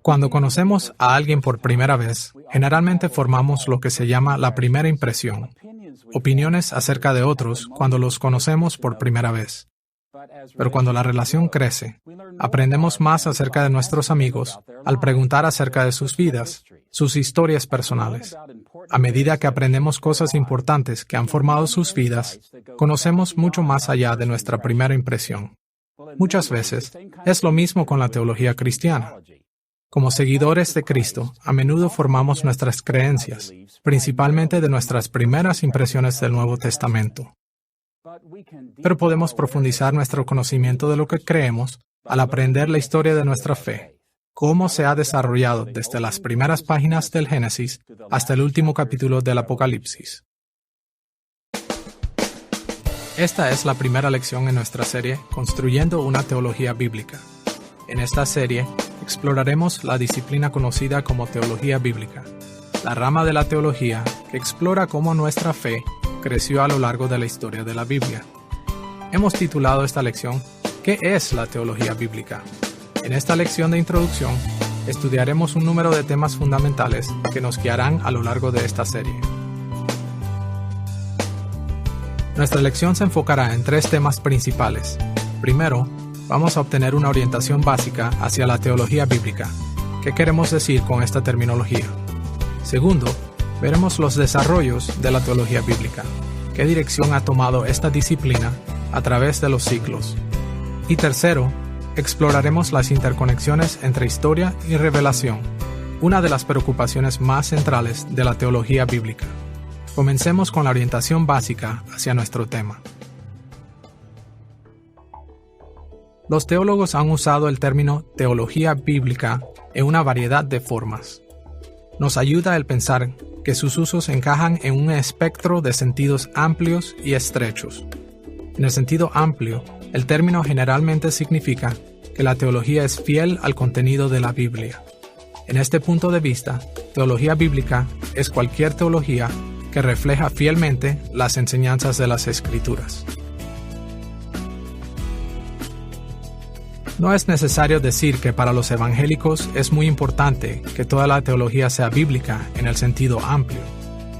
Cuando conocemos a alguien por primera vez, generalmente formamos lo que se llama la primera impresión, opiniones acerca de otros cuando los conocemos por primera vez. Pero cuando la relación crece, aprendemos más acerca de nuestros amigos al preguntar acerca de sus vidas, sus historias personales. A medida que aprendemos cosas importantes que han formado sus vidas, conocemos mucho más allá de nuestra primera impresión. Muchas veces es lo mismo con la teología cristiana. Como seguidores de Cristo, a menudo formamos nuestras creencias, principalmente de nuestras primeras impresiones del Nuevo Testamento. Pero podemos profundizar nuestro conocimiento de lo que creemos al aprender la historia de nuestra fe, cómo se ha desarrollado desde las primeras páginas del Génesis hasta el último capítulo del Apocalipsis. Esta es la primera lección en nuestra serie Construyendo una teología bíblica. En esta serie exploraremos la disciplina conocida como teología bíblica, la rama de la teología que explora cómo nuestra fe creció a lo largo de la historia de la Biblia. Hemos titulado esta lección ¿Qué es la teología bíblica? En esta lección de introducción, estudiaremos un número de temas fundamentales que nos guiarán a lo largo de esta serie. Nuestra lección se enfocará en 3 temas principales. Primero, vamos a obtener una orientación básica hacia la teología bíblica. ¿Qué queremos decir con esta terminología? Segundo, veremos los desarrollos de la teología bíblica. ¿Qué dirección ha tomado esta disciplina a través de los siglos? Y tercero, exploraremos las interconexiones entre historia y revelación, una de las preocupaciones más centrales de la teología bíblica. Comencemos con la orientación básica hacia nuestro tema. Los teólogos han usado el término teología bíblica en una variedad de formas. Nos ayuda el pensar que sus usos encajan en un espectro de sentidos amplios y estrechos. En el sentido amplio, el término generalmente significa que la teología es fiel al contenido de la Biblia. En este punto de vista, teología bíblica es cualquier teología que refleja fielmente las enseñanzas de las Escrituras. No es necesario decir que para los evangélicos es muy importante que toda la teología sea bíblica en el sentido amplio.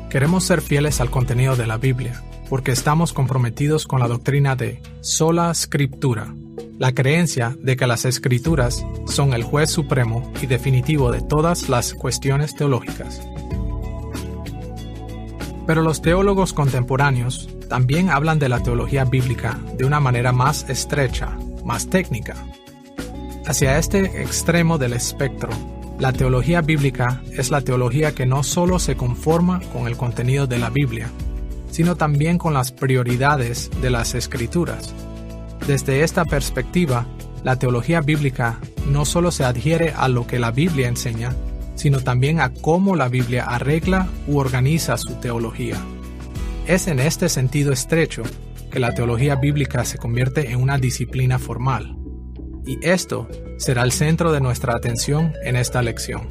Queremos ser fieles al contenido de la Biblia, porque estamos comprometidos con la doctrina de sola scriptura, la creencia de que las Escrituras son el juez supremo y definitivo de todas las cuestiones teológicas. Pero los teólogos contemporáneos también hablan de la teología bíblica de una manera más estrecha, más técnica. Hacia este extremo del espectro, la teología bíblica es la teología que no solo se conforma con el contenido de la Biblia, sino también con las prioridades de las Escrituras. Desde esta perspectiva, la teología bíblica no solo se adhiere a lo que la Biblia enseña, sino también a cómo la Biblia arregla u organiza su teología. Es en este sentido estrecho que la teología bíblica se convierte en una disciplina formal. Y esto será el centro de nuestra atención en esta lección.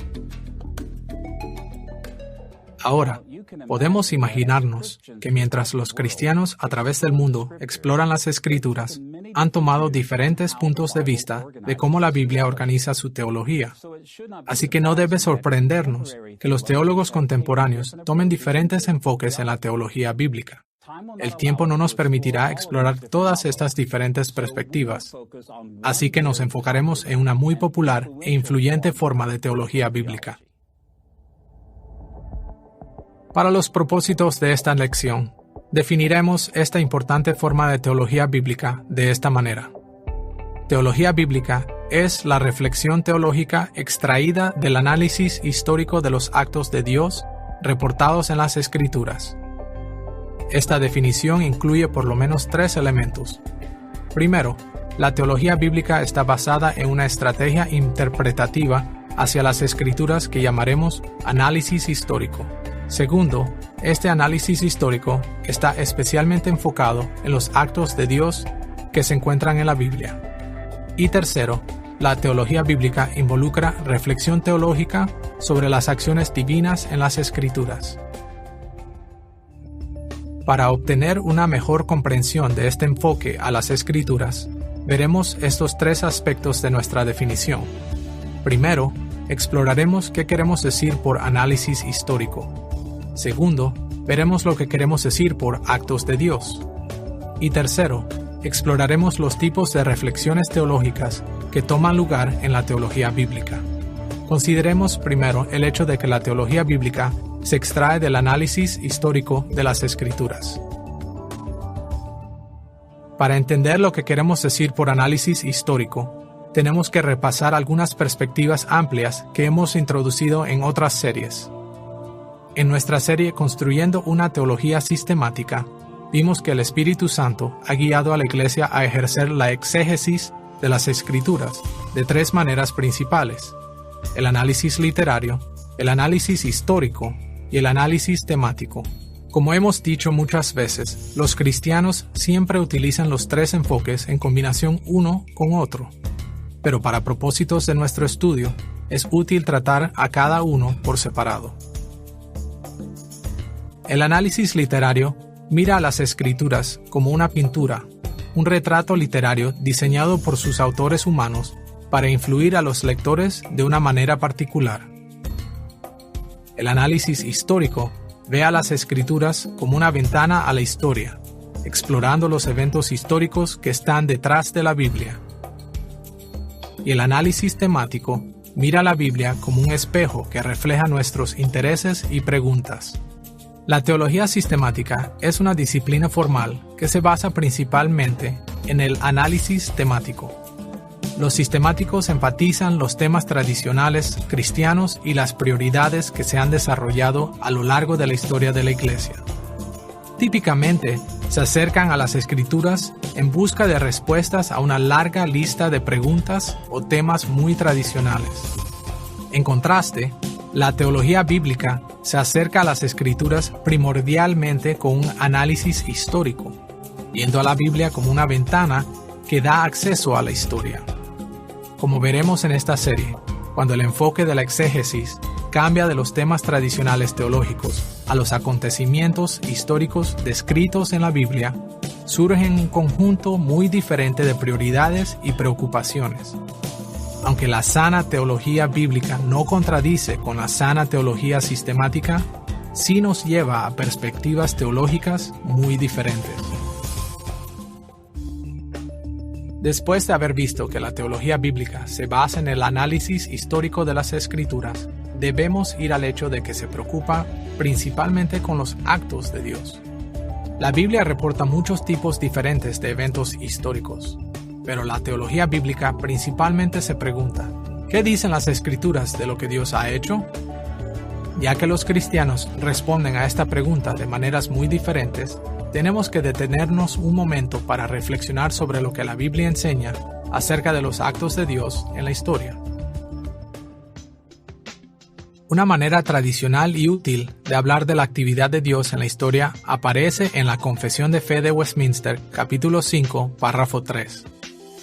Ahora, podemos imaginarnos que mientras los cristianos a través del mundo exploran las Escrituras, han tomado diferentes puntos de vista de cómo la Biblia organiza su teología. Así que no debe sorprendernos que los teólogos contemporáneos tomen diferentes enfoques en la teología bíblica. El tiempo no nos permitirá explorar todas estas diferentes perspectivas, así que nos enfocaremos en una muy popular e influyente forma de teología bíblica. Para los propósitos de esta lección, definiremos esta importante forma de teología bíblica de esta manera. Teología bíblica es la reflexión teológica extraída del análisis histórico de los actos de Dios reportados en las Escrituras. Esta definición incluye por lo menos 3 elementos. Primero, la teología bíblica está basada en una estrategia interpretativa hacia las Escrituras que llamaremos análisis histórico. Segundo, este análisis histórico está especialmente enfocado en los actos de Dios que se encuentran en la Biblia. Y tercero, la teología bíblica involucra reflexión teológica sobre las acciones divinas en las Escrituras. Para obtener una mejor comprensión de este enfoque a las Escrituras, veremos estos 3 aspectos de nuestra definición. Primero, exploraremos qué queremos decir por análisis histórico. Segundo, veremos lo que queremos decir por actos de Dios. Y tercero, exploraremos los tipos de reflexiones teológicas que toman lugar en la teología bíblica. Consideremos primero el hecho de que la teología bíblica se extrae del análisis histórico de las Escrituras. Para entender lo que queremos decir por análisis histórico, tenemos que repasar algunas perspectivas amplias que hemos introducido en otras series. En nuestra serie Construyendo una teología sistemática, vimos que el Espíritu Santo ha guiado a la Iglesia a ejercer la exégesis de las Escrituras de tres maneras principales: el análisis literario, el análisis histórico y el análisis temático. Como hemos dicho muchas veces, los cristianos siempre utilizan los tres enfoques en combinación uno con otro. Pero para propósitos de nuestro estudio, es útil tratar a cada uno por separado. El análisis literario mira a las Escrituras como una pintura, un retrato literario diseñado por sus autores humanos para influir a los lectores de una manera particular. El análisis histórico ve a las Escrituras como una ventana a la historia, explorando los eventos históricos que están detrás de la Biblia. Y el análisis temático mira a la Biblia como un espejo que refleja nuestros intereses y preguntas. La teología sistemática es una disciplina formal que se basa principalmente en el análisis temático. Los sistemáticos enfatizan los temas tradicionales cristianos y las prioridades que se han desarrollado a lo largo de la historia de la Iglesia. Típicamente, se acercan a las Escrituras en busca de respuestas a una larga lista de preguntas o temas muy tradicionales. En contraste, la teología bíblica se acerca a las Escrituras primordialmente con un análisis histórico, viendo a la Biblia como una ventana que da acceso a la historia. Como veremos en esta serie, cuando el enfoque de la exégesis cambia de los temas tradicionales teológicos a los acontecimientos históricos descritos en la Biblia, surge un conjunto muy diferente de prioridades y preocupaciones. Aunque la sana teología bíblica no contradice con la sana teología sistemática, sí nos lleva a perspectivas teológicas muy diferentes. Después de haber visto que la teología bíblica se basa en el análisis histórico de las Escrituras, debemos ir al hecho de que se preocupa principalmente con los actos de Dios. La Biblia reporta muchos tipos diferentes de eventos históricos, pero la teología bíblica principalmente se pregunta: ¿qué dicen las Escrituras de lo que Dios ha hecho? Ya que los cristianos responden a esta pregunta de maneras muy diferentes, tenemos que detenernos un momento para reflexionar sobre lo que la Biblia enseña acerca de los actos de Dios en la historia. Una manera tradicional y útil de hablar de la actividad de Dios en la historia aparece en la Confesión de Fe de Westminster, capítulo 5, párrafo 3.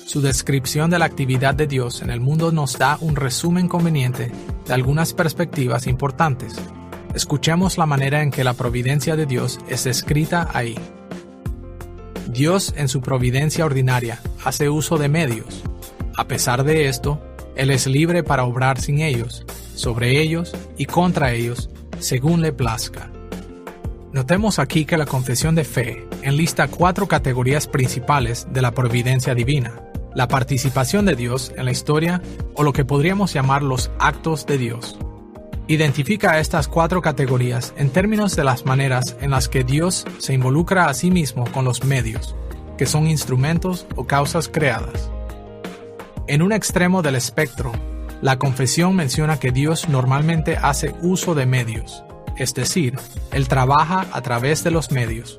Su descripción de la actividad de Dios en el mundo nos da un resumen conveniente de algunas perspectivas importantes. Escuchemos la manera en que la providencia de Dios es descrita ahí. Dios, en su providencia ordinaria, hace uso de medios. A pesar de esto, Él es libre para obrar sin ellos, sobre ellos y contra ellos, según le plazca. Notemos aquí que la Confesión de Fe enlista 4 categorías principales de la providencia divina: la participación de Dios en la historia, o lo que podríamos llamar los actos de Dios. Identifica a estas 4 categorías en términos de las maneras en las que Dios se involucra a sí mismo con los medios, que son instrumentos o causas creadas. En un extremo del espectro, la confesión menciona que Dios normalmente hace uso de medios, es decir, Él trabaja a través de los medios.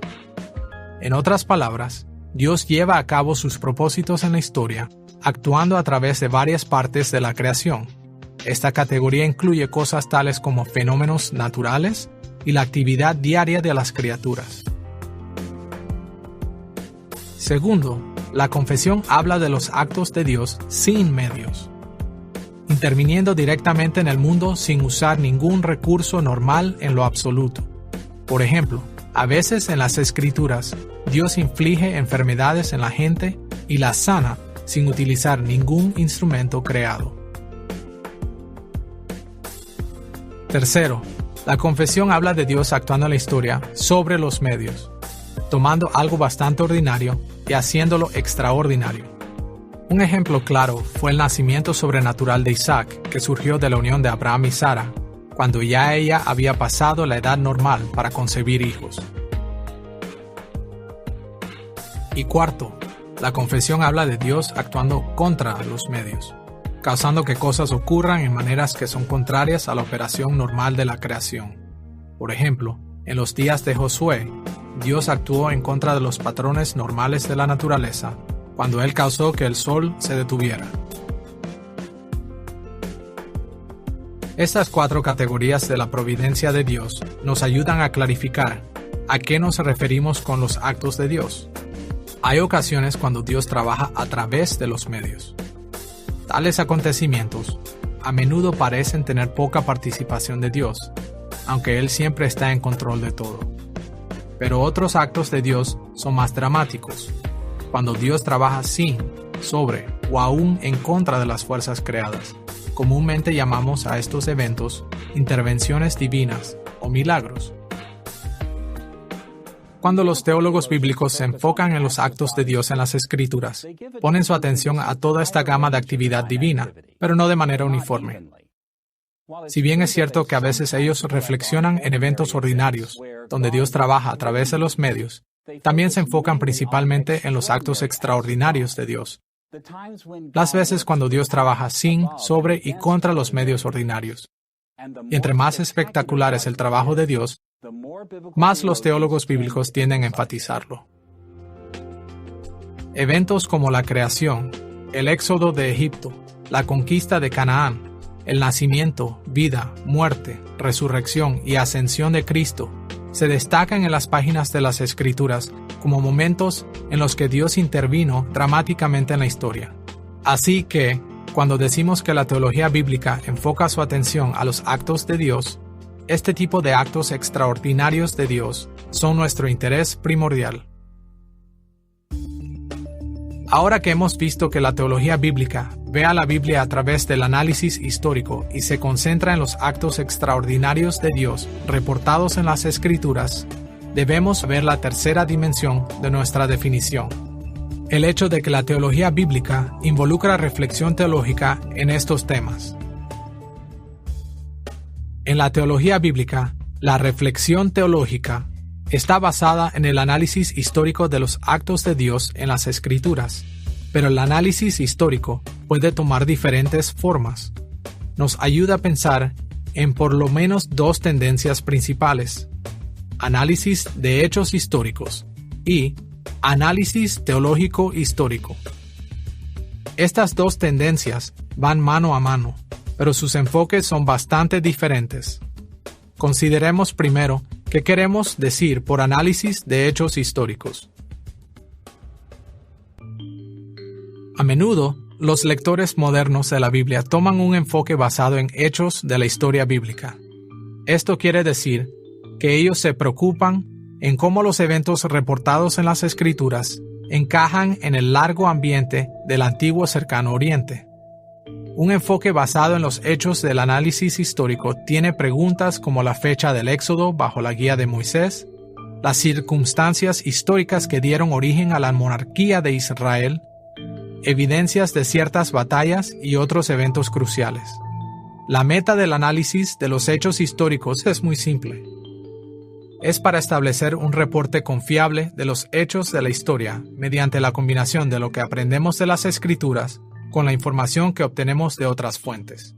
En otras palabras, Dios lleva a cabo sus propósitos en la historia, actuando a través de varias partes de la creación. Esta categoría incluye cosas tales como fenómenos naturales y la actividad diaria de las criaturas. Segundo, la confesión habla de los actos de Dios sin medios, interviniendo directamente en el mundo sin usar ningún recurso normal en lo absoluto. Por ejemplo, a veces en las Escrituras, Dios inflige enfermedades en la gente y las sana sin utilizar ningún instrumento creado. Tercero, la confesión habla de Dios actuando en la historia sobre los medios, tomando algo bastante ordinario y haciéndolo extraordinario. Un ejemplo claro fue el nacimiento sobrenatural de Isaac, que surgió de la unión de Abraham y Sara, cuando ya ella había pasado la edad normal para concebir hijos. Y cuarto, la confesión habla de Dios actuando contra los medios, causando que cosas ocurran en maneras que son contrarias a la operación normal de la creación. Por ejemplo, en los días de Josué, Dios actuó en contra de los patrones normales de la naturaleza cuando Él causó que el sol se detuviera. Estas 4 categorías de la providencia de Dios nos ayudan a clarificar a qué nos referimos con los actos de Dios. Hay ocasiones cuando Dios trabaja a través de los medios. Tales acontecimientos a menudo parecen tener poca participación de Dios, aunque Él siempre está en control de todo. Pero otros actos de Dios son más dramáticos, cuando Dios trabaja sin, sobre o aún en contra de las fuerzas creadas. Comúnmente llamamos a estos eventos intervenciones divinas o milagros. Cuando los teólogos bíblicos se enfocan en los actos de Dios en las Escrituras, ponen su atención a toda esta gama de actividad divina, pero no de manera uniforme. Si bien es cierto que a veces ellos reflexionan en eventos ordinarios, donde Dios trabaja a través de los medios, también se enfocan principalmente en los actos extraordinarios de Dios, las veces cuando Dios trabaja sin, sobre y contra los medios ordinarios. Y entre más espectacular es el trabajo de Dios, más los teólogos bíblicos tienden a enfatizarlo. Eventos como la creación, el éxodo de Egipto, la conquista de Canaán, el nacimiento, vida, muerte, resurrección y ascensión de Cristo se destacan en las páginas de las Escrituras como momentos en los que Dios intervino dramáticamente en la historia. Así que, cuando decimos que la teología bíblica enfoca su atención a los actos de Dios, este tipo de actos extraordinarios de Dios son nuestro interés primordial. Ahora que hemos visto que la teología bíblica ve a la Biblia a través del análisis histórico y se concentra en los actos extraordinarios de Dios reportados en las Escrituras, debemos ver la tercera dimensión de nuestra definición: el hecho de que la teología bíblica involucra reflexión teológica en estos temas. En la teología bíblica, la reflexión teológica está basada en el análisis histórico de los actos de Dios en las Escrituras, pero el análisis histórico puede tomar diferentes formas. Nos ayuda a pensar en por lo menos 2 tendencias principales: análisis de hechos históricos y análisis teológico histórico. Estas 2 tendencias van mano a mano, pero sus enfoques son bastante diferentes. Consideremos primero qué queremos decir por análisis de hechos históricos. A menudo, los lectores modernos de la Biblia toman un enfoque basado en hechos de la historia bíblica. Esto quiere decir que ellos se preocupan en cómo los eventos reportados en las Escrituras encajan en el largo ambiente del antiguo Cercano Oriente. Un enfoque basado en los hechos del análisis histórico tiene preguntas como la fecha del Éxodo bajo la guía de Moisés, las circunstancias históricas que dieron origen a la monarquía de Israel, evidencias de ciertas batallas y otros eventos cruciales. La meta del análisis de los hechos históricos es muy simple. Es para establecer un reporte confiable de los hechos de la historia mediante la combinación de lo que aprendemos de las Escrituras con la información que obtenemos de otras fuentes.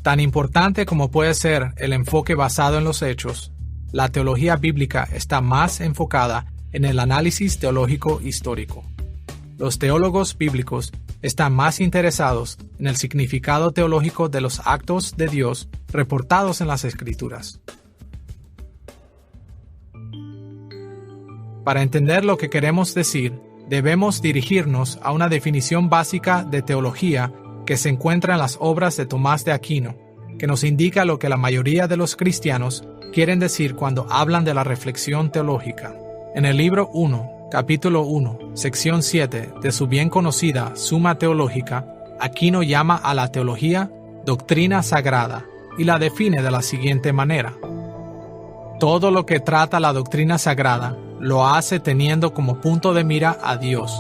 Tan importante como puede ser el enfoque basado en los hechos, la teología bíblica está más enfocada en el análisis teológico histórico. Los teólogos bíblicos están más interesados en el significado teológico de los actos de Dios reportados en las Escrituras. Para entender lo que queremos decir, debemos dirigirnos a una definición básica de teología que se encuentra en las obras de Tomás de Aquino, que nos indica lo que la mayoría de los cristianos quieren decir cuando hablan de la reflexión teológica. En el libro 1, capítulo 1, sección 7 de su bien conocida Suma Teológica, Aquino llama a la teología doctrina sagrada y la define de la siguiente manera: todo lo que trata la doctrina sagrada lo hace teniendo como punto de mira a Dios,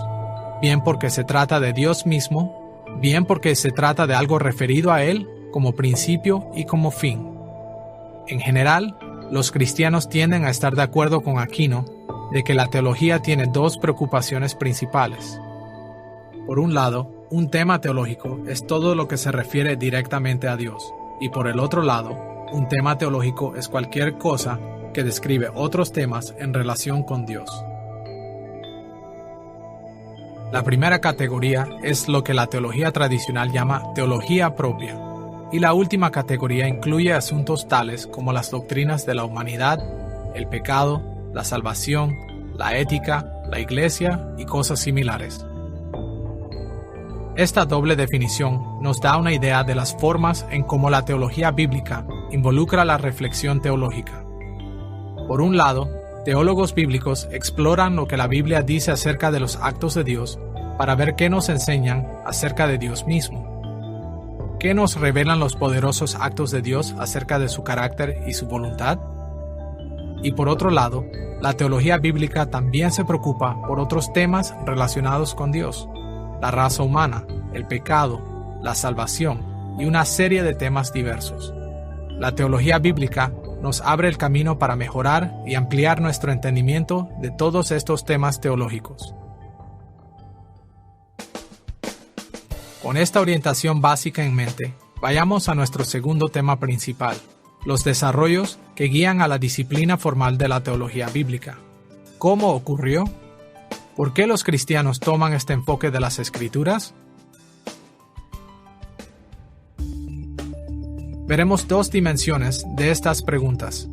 bien porque se trata de Dios mismo, bien porque se trata de algo referido a Él como principio y como fin. En general, los cristianos tienden a estar de acuerdo con Aquino de que la teología tiene dos preocupaciones principales. Por un lado, un tema teológico es todo lo que se refiere directamente a Dios, y por el otro lado, un tema teológico es cualquier cosa que describe otros temas en relación con Dios. La primera categoría es lo que la teología tradicional llama teología propia, y la última categoría incluye asuntos tales como las doctrinas de la humanidad, el pecado, la salvación, la ética, la iglesia y cosas similares. Esta doble definición nos da una idea de las formas en cómo la teología bíblica involucra la reflexión teológica. Por un lado, teólogos bíblicos exploran lo que la Biblia dice acerca de los actos de Dios para ver qué nos enseñan acerca de Dios mismo. ¿Qué nos revelan los poderosos actos de Dios acerca de su carácter y su voluntad? Y por otro lado, la teología bíblica también se preocupa por otros temas relacionados con Dios: la raza humana, el pecado, la salvación y una serie de temas diversos. La teología bíblica nos abre el camino para mejorar y ampliar nuestro entendimiento de todos estos temas teológicos. Con esta orientación básica en mente, vayamos a nuestro segundo tema principal: los desarrollos que guían a la disciplina formal de la teología bíblica. ¿Cómo ocurrió? ¿Por qué los cristianos toman este enfoque de las Escrituras? Veremos dos dimensiones de estas preguntas.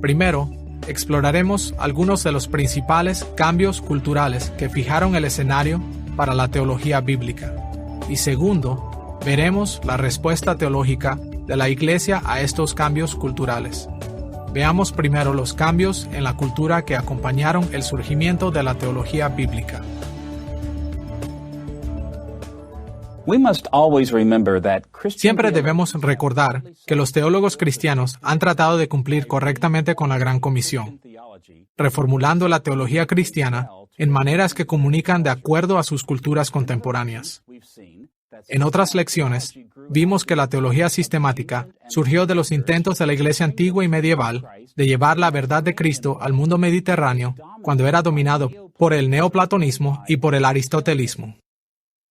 Primero, exploraremos algunos de los principales cambios culturales que fijaron el escenario para la teología bíblica. Y segundo, veremos la respuesta teológica de la Iglesia a estos cambios culturales. Veamos primero los cambios en la cultura que acompañaron el surgimiento de la teología bíblica. Siempre debemos recordar que los teólogos cristianos han tratado de cumplir correctamente con la Gran Comisión, reformulando la teología cristiana en maneras que comunican de acuerdo a sus culturas contemporáneas. En otras lecciones, vimos que la teología sistemática surgió de los intentos de la Iglesia antigua y medieval de llevar la verdad de Cristo al mundo mediterráneo cuando era dominado por el neoplatonismo y por el aristotelismo.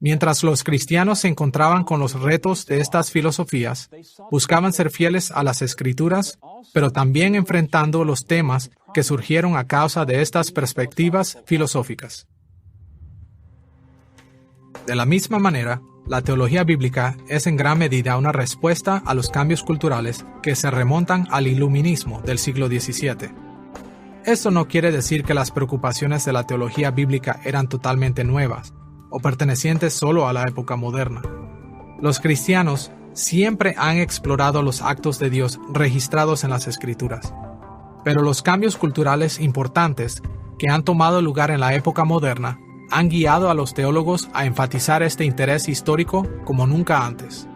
Mientras los cristianos se encontraban con los retos de estas filosofías, buscaban ser fieles a las Escrituras, pero también enfrentando los temas que surgieron a causa de estas perspectivas filosóficas. De la misma manera, la teología bíblica es en gran medida una respuesta a los cambios culturales que se remontan al iluminismo del siglo XVII. Esto no quiere decir que las preocupaciones de la teología bíblica eran totalmente nuevas o pertenecientes solo a la época moderna. Los cristianos siempre han explorado los actos de Dios registrados en las Escrituras, pero los cambios culturales importantes que han tomado lugar en la época moderna han guiado a los teólogos a enfatizar este interés histórico como nunca antes.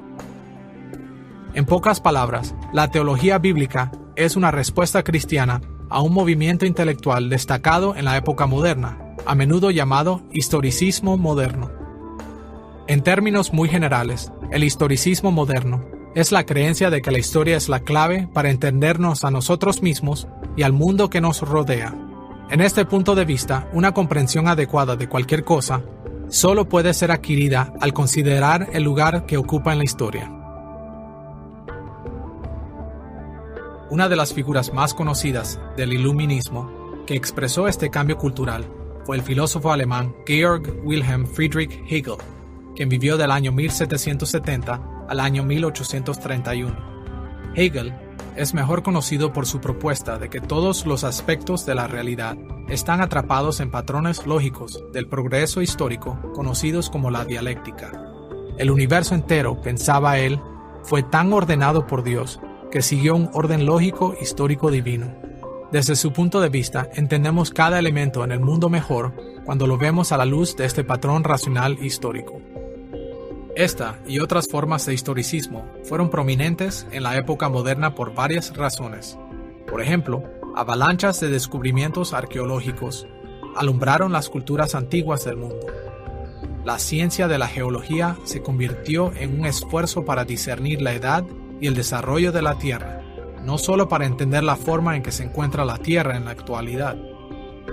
En pocas palabras, la teología bíblica es una respuesta cristiana a un movimiento intelectual destacado en la época moderna, a menudo llamado historicismo moderno. En términos muy generales, el historicismo moderno es la creencia de que la historia es la clave para entendernos a nosotros mismos y al mundo que nos rodea. En este punto de vista, una comprensión adecuada de cualquier cosa solo puede ser adquirida al considerar el lugar que ocupa en la historia. Una de las figuras más conocidas del iluminismo que expresó este cambio cultural fue el filósofo alemán Georg Wilhelm Friedrich Hegel, quien vivió del año 1770 al año 1831. Hegel es mejor conocido por su propuesta de que todos los aspectos de la realidad están atrapados en patrones lógicos del progreso histórico conocidos como la dialéctica. El universo entero, pensaba él, fue tan ordenado por Dios que siguió un orden lógico histórico divino. Desde su punto de vista, entendemos cada elemento en el mundo mejor cuando lo vemos a la luz de este patrón racional histórico. Esta y otras formas de historicismo fueron prominentes en la época moderna por varias razones. Por ejemplo, avalanchas de descubrimientos arqueológicos alumbraron las culturas antiguas del mundo. La ciencia de la geología se convirtió en un esfuerzo para discernir la edad y el desarrollo de la Tierra, no solo para entender la forma en que se encuentra la Tierra en la actualidad.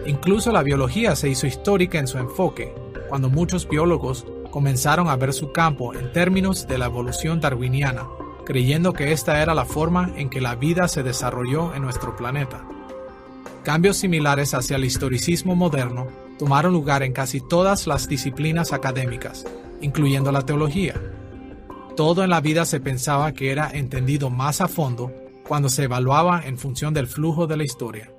Incluso la biología se hizo histórica en su enfoque, cuando muchos biólogos comenzaron a ver su campo en términos de la evolución darwiniana, creyendo que esta era la forma en que la vida se desarrolló en nuestro planeta. Cambios similares hacia el historicismo moderno tomaron lugar en casi todas las disciplinas académicas, incluyendo la teología. Todo en la vida se pensaba que era entendido más a fondo cuando se evaluaba en función del flujo de la historia.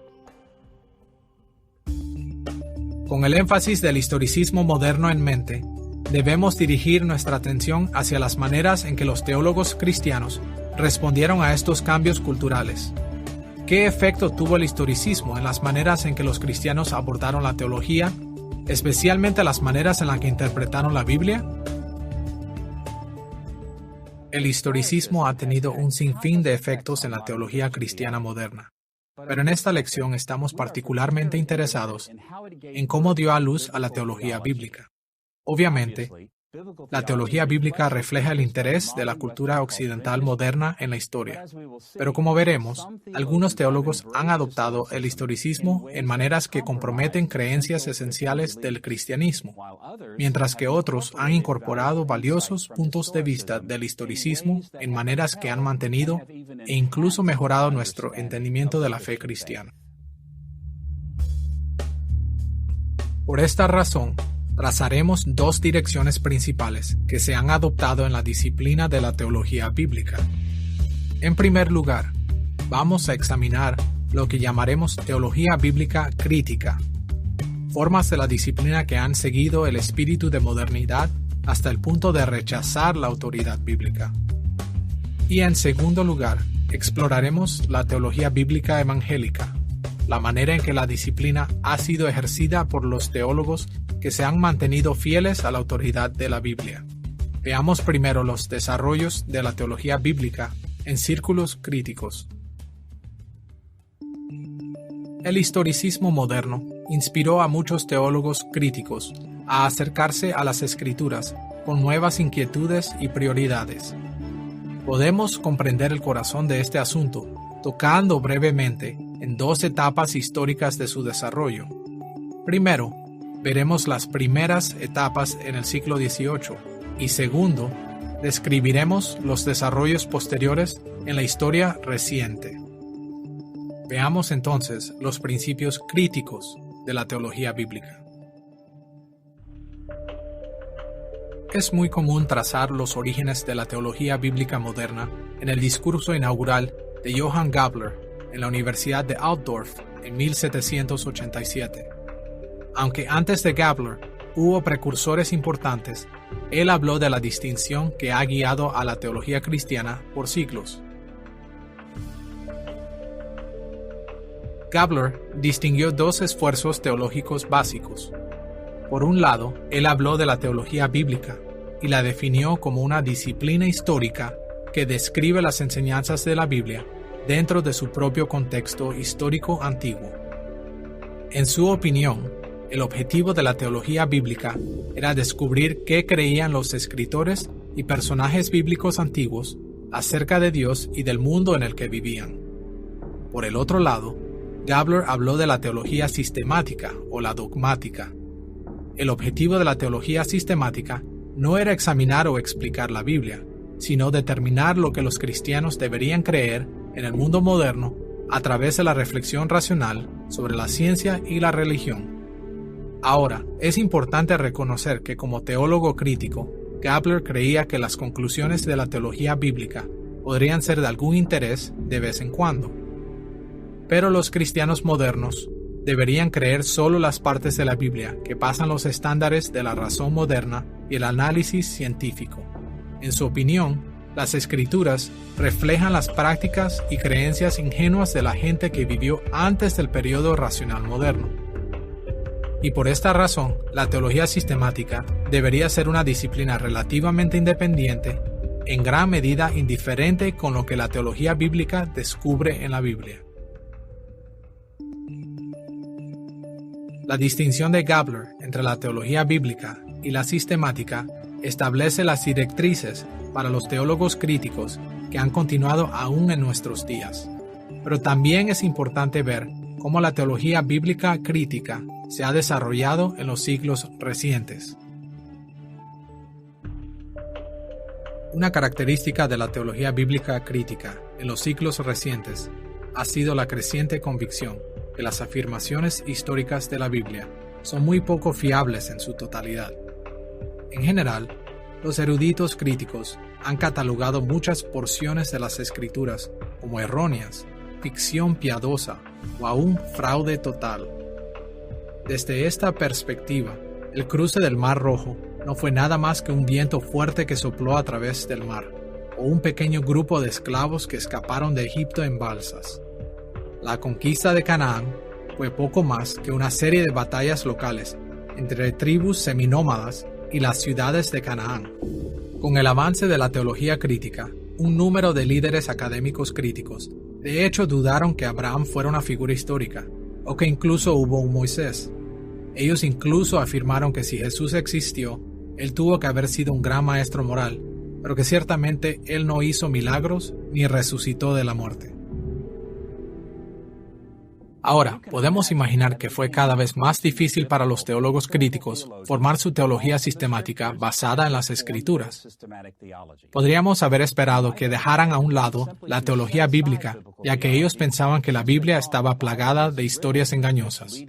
Con el énfasis del historicismo moderno en mente, debemos dirigir nuestra atención hacia las maneras en que los teólogos cristianos respondieron a estos cambios culturales. ¿Qué efecto tuvo el historicismo en las maneras en que los cristianos abordaron la teología, especialmente las maneras en las que interpretaron la Biblia? El historicismo ha tenido un sinfín de efectos en la teología cristiana moderna, pero en esta lección estamos particularmente interesados en cómo dio a luz a la teología bíblica. Obviamente, la teología bíblica refleja el interés de la cultura occidental moderna en la historia, pero como veremos, algunos teólogos han adoptado el historicismo en maneras que comprometen creencias esenciales del cristianismo, mientras que otros han incorporado valiosos puntos de vista del historicismo en maneras que han mantenido e incluso mejorado nuestro entendimiento de la fe cristiana. Por esta razón, trazaremos dos direcciones principales que se han adoptado en la disciplina de la teología bíblica. En primer lugar, vamos a examinar lo que llamaremos teología bíblica crítica, formas de la disciplina que han seguido el espíritu de modernidad hasta el punto de rechazar la autoridad bíblica. Y en segundo lugar, exploraremos la teología bíblica evangélica, la manera en que la disciplina ha sido ejercida por los teólogos que se han mantenido fieles a la autoridad de la Biblia. Veamos primero los desarrollos de la teología bíblica en círculos críticos. El historicismo moderno inspiró a muchos teólogos críticos a acercarse a las Escrituras con nuevas inquietudes y prioridades. Podemos comprender el corazón de este asunto tocando brevemente en dos etapas históricas de su desarrollo. Primero, veremos las primeras etapas en el siglo XVIII y segundo, describiremos los desarrollos posteriores en la historia reciente. Veamos entonces los principios críticos de la teología bíblica. Es muy común trazar los orígenes de la teología bíblica moderna en el discurso inaugural de Johann Gabler en la Universidad de Altdorf en 1787. Aunque antes de Gabler hubo precursores importantes, él habló de la distinción que ha guiado a la teología cristiana por siglos. Gabler distinguió dos esfuerzos teológicos básicos. Por un lado, él habló de la teología bíblica y la definió como una disciplina histórica que describe las enseñanzas de la Biblia dentro de su propio contexto histórico antiguo. En su opinión, el objetivo de la teología bíblica era descubrir qué creían los escritores y personajes bíblicos antiguos acerca de Dios y del mundo en el que vivían. Por el otro lado, Gabler habló de la teología sistemática o la dogmática. El objetivo de la teología sistemática no era examinar o explicar la Biblia, sino determinar lo que los cristianos deberían creer en el mundo moderno a través de la reflexión racional sobre la ciencia y la religión. Ahora, es importante reconocer que como teólogo crítico, Gabler creía que las conclusiones de la teología bíblica podrían ser de algún interés de vez en cuando. Pero los cristianos modernos deberían creer solo las partes de la Biblia que pasan los estándares de la razón moderna y el análisis científico. En su opinión, las Escrituras reflejan las prácticas y creencias ingenuas de la gente que vivió antes del periodo racional moderno. Y por esta razón, la teología sistemática debería ser una disciplina relativamente independiente, en gran medida indiferente con lo que la teología bíblica descubre en la Biblia. La distinción de Gabler entre la teología bíblica y la sistemática establece las directrices para los teólogos críticos que han continuado aún en nuestros días. Pero también es importante ver cómo la teología bíblica crítica se ha desarrollado en los siglos recientes. Una característica de la teología bíblica crítica en los siglos recientes ha sido la creciente convicción que las afirmaciones históricas de la Biblia son muy poco fiables en su totalidad. En general, los eruditos críticos han catalogado muchas porciones de las Escrituras como erróneas, ficción piadosa o aún fraude total. Desde esta perspectiva, el cruce del Mar Rojo no fue nada más que un viento fuerte que sopló a través del mar, o un pequeño grupo de esclavos que escaparon de Egipto en balsas. La conquista de Canaán fue poco más que una serie de batallas locales entre tribus seminómadas y las ciudades de Canaán. Con el avance de la teología crítica, un número de líderes académicos críticos de hecho dudaron que Abraham fuera una figura histórica, o que incluso hubo un Moisés. Ellos incluso afirmaron que si Jesús existió, él tuvo que haber sido un gran maestro moral, pero que ciertamente él no hizo milagros ni resucitó de la muerte. Ahora, podemos imaginar que fue cada vez más difícil para los teólogos críticos formar su teología sistemática basada en las Escrituras. Podríamos haber esperado que dejaran a un lado la teología bíblica, ya que ellos pensaban que la Biblia estaba plagada de historias engañosas.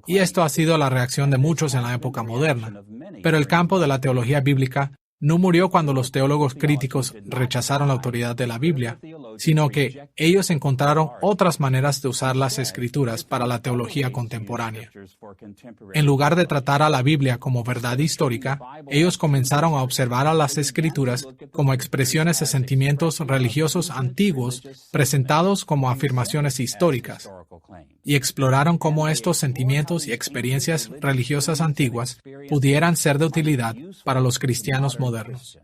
Y esto ha sido la reacción de muchos en la época moderna. Pero el campo de la teología bíblica no murió cuando los teólogos críticos rechazaron la autoridad de la Biblia, sino que ellos encontraron otras maneras de usar las Escrituras para la teología contemporánea. En lugar de tratar a la Biblia como verdad histórica, ellos comenzaron a observar a las Escrituras como expresiones de sentimientos religiosos antiguos presentados como afirmaciones históricas, y exploraron cómo estos sentimientos y experiencias religiosas antiguas pudieran ser de utilidad para los cristianos modernos.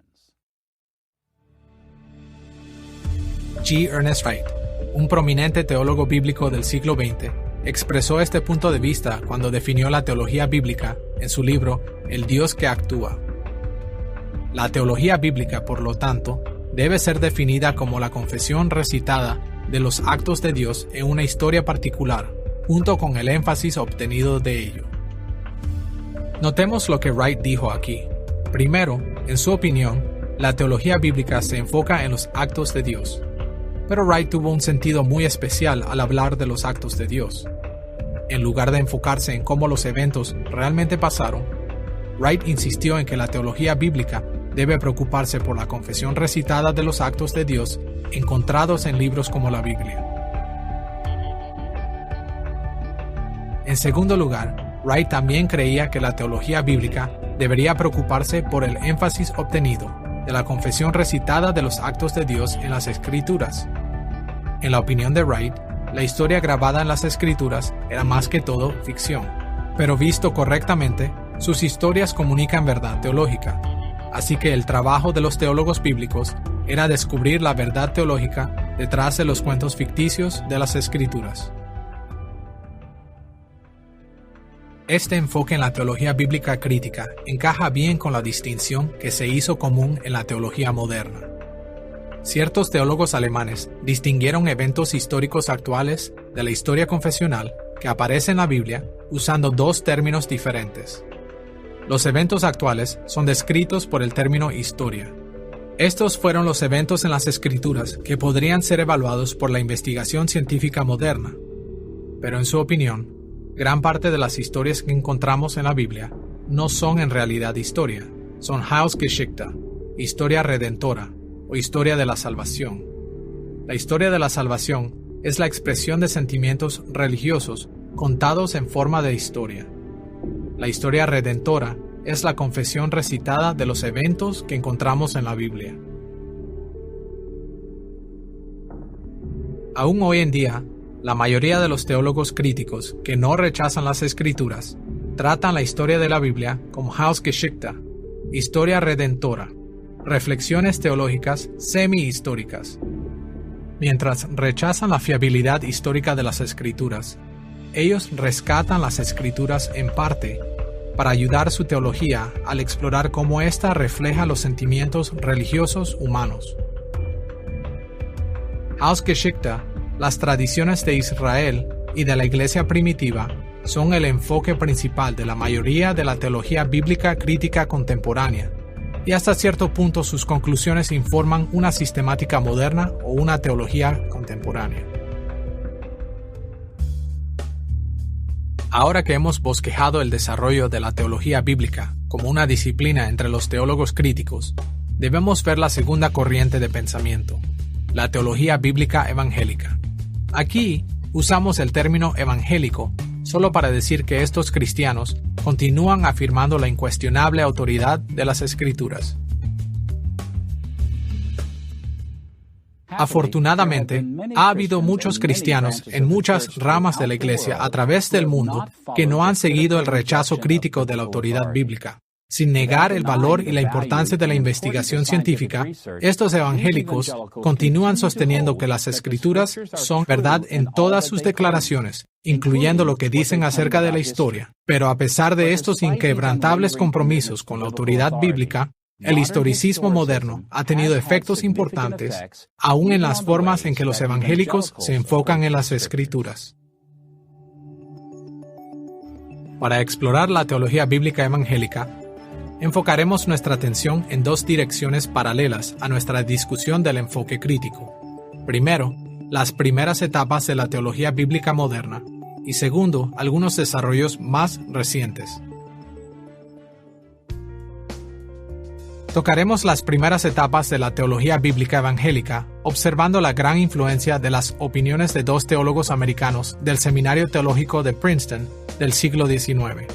G. Ernest Wright, un prominente teólogo bíblico del siglo XX, expresó este punto de vista cuando definió la teología bíblica en su libro El Dios que actúa. La teología bíblica, por lo tanto, debe ser definida como la confesión recitada de los actos de Dios en una historia particular, junto con el énfasis obtenido de ello. Notemos lo que Wright dijo aquí. Primero, en su opinión, la teología bíblica se enfoca en los actos de Dios. Pero Wright tuvo un sentido muy especial al hablar de los actos de Dios. En lugar de enfocarse en cómo los eventos realmente pasaron, Wright insistió en que la teología bíblica debe preocuparse por la confesión recitada de los actos de Dios encontrados en libros como la Biblia. En segundo lugar, Wright también creía que la teología bíblica debería preocuparse por el énfasis obtenido de la confesión recitada de los actos de Dios en las Escrituras. En la opinión de Wright, la historia grabada en las Escrituras era más que todo ficción, pero visto correctamente, sus historias comunican verdad teológica. Así que el trabajo de los teólogos bíblicos era descubrir la verdad teológica detrás de los cuentos ficticios de las Escrituras. Este enfoque en la teología bíblica crítica encaja bien con la distinción que se hizo común en la teología moderna. Ciertos teólogos alemanes distinguieron eventos históricos actuales de la historia confesional que aparecen en la Biblia usando dos términos diferentes. Los eventos actuales son descritos por el término historia. Estos fueron los eventos en las Escrituras que podrían ser evaluados por la investigación científica moderna. Pero en su opinión, gran parte de las historias que encontramos en la Biblia no son en realidad historia, son Heilsgeschichte, historia redentora o historia de la salvación. La historia de la salvación es la expresión de sentimientos religiosos contados en forma de historia. La historia redentora es la confesión recitada de los eventos que encontramos en la Biblia. Aún hoy en día, la mayoría de los teólogos críticos que no rechazan las Escrituras tratan la historia de la Biblia como Hausgeschichte, historia redentora, reflexiones teológicas semi-históricas. Mientras rechazan la fiabilidad histórica de las Escrituras, ellos rescatan las Escrituras en parte para ayudar su teología al explorar cómo ésta refleja los sentimientos religiosos humanos. Hausgeschichte, las tradiciones de Israel y de la Iglesia primitiva, son el enfoque principal de la mayoría de la teología bíblica crítica contemporánea, y hasta cierto punto sus conclusiones informan una sistemática moderna o una teología contemporánea. Ahora que hemos bosquejado el desarrollo de la teología bíblica como una disciplina entre los teólogos críticos, debemos ver la segunda corriente de pensamiento, la teología bíblica evangélica. Aquí usamos el término evangélico solo para decir que estos cristianos continúan afirmando la incuestionable autoridad de las Escrituras. Afortunadamente, ha habido muchos cristianos en muchas ramas de la Iglesia a través del mundo que no han seguido el rechazo crítico de la autoridad bíblica. Sin negar el valor y la importancia de la investigación científica, estos evangélicos continúan sosteniendo que las Escrituras son verdad en todas sus declaraciones, incluyendo lo que dicen acerca de la historia. Pero a pesar de estos inquebrantables compromisos con la autoridad bíblica, el historicismo moderno ha tenido efectos importantes, aún en las formas en que los evangélicos se enfocan en las Escrituras. Para explorar la teología bíblica evangélica, enfocaremos nuestra atención en dos direcciones paralelas a nuestra discusión del enfoque crítico. Primero, las primeras etapas de la teología bíblica moderna, y segundo, algunos desarrollos más recientes. Tocaremos las primeras etapas de la teología bíblica evangélica, observando la gran influencia de las opiniones de dos teólogos americanos del Seminario Teológico de Princeton del siglo XIX.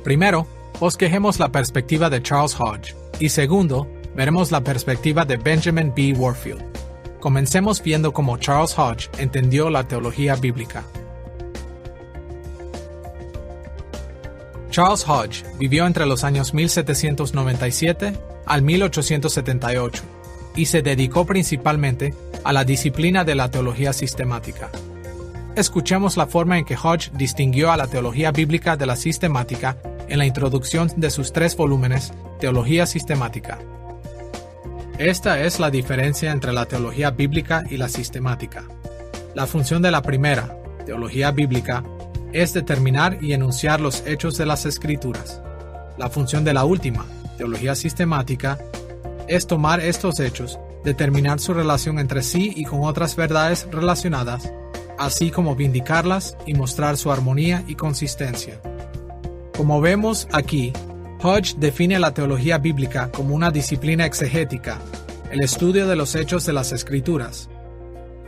Primero, bosquejemos la perspectiva de Charles Hodge, y segundo, veremos la perspectiva de Benjamin B. Warfield. Comencemos viendo cómo Charles Hodge entendió la teología bíblica. Charles Hodge vivió entre los años 1797 al 1878 y se dedicó principalmente a la disciplina de la teología sistemática. Escuchemos la forma en que Hodge distinguió a la teología bíblica de la sistemática en la introducción de sus 3 volúmenes, Teología Sistemática. Esta es la diferencia entre la teología bíblica y la sistemática. La función de la primera, teología bíblica, es determinar y enunciar los hechos de las Escrituras. La función de la última, teología sistemática, es tomar estos hechos, determinar su relación entre sí y con otras verdades relacionadas, así como vindicarlas y mostrar su armonía y consistencia. Como vemos aquí, Hodge define la teología bíblica como una disciplina exegética, el estudio de los hechos de las Escrituras.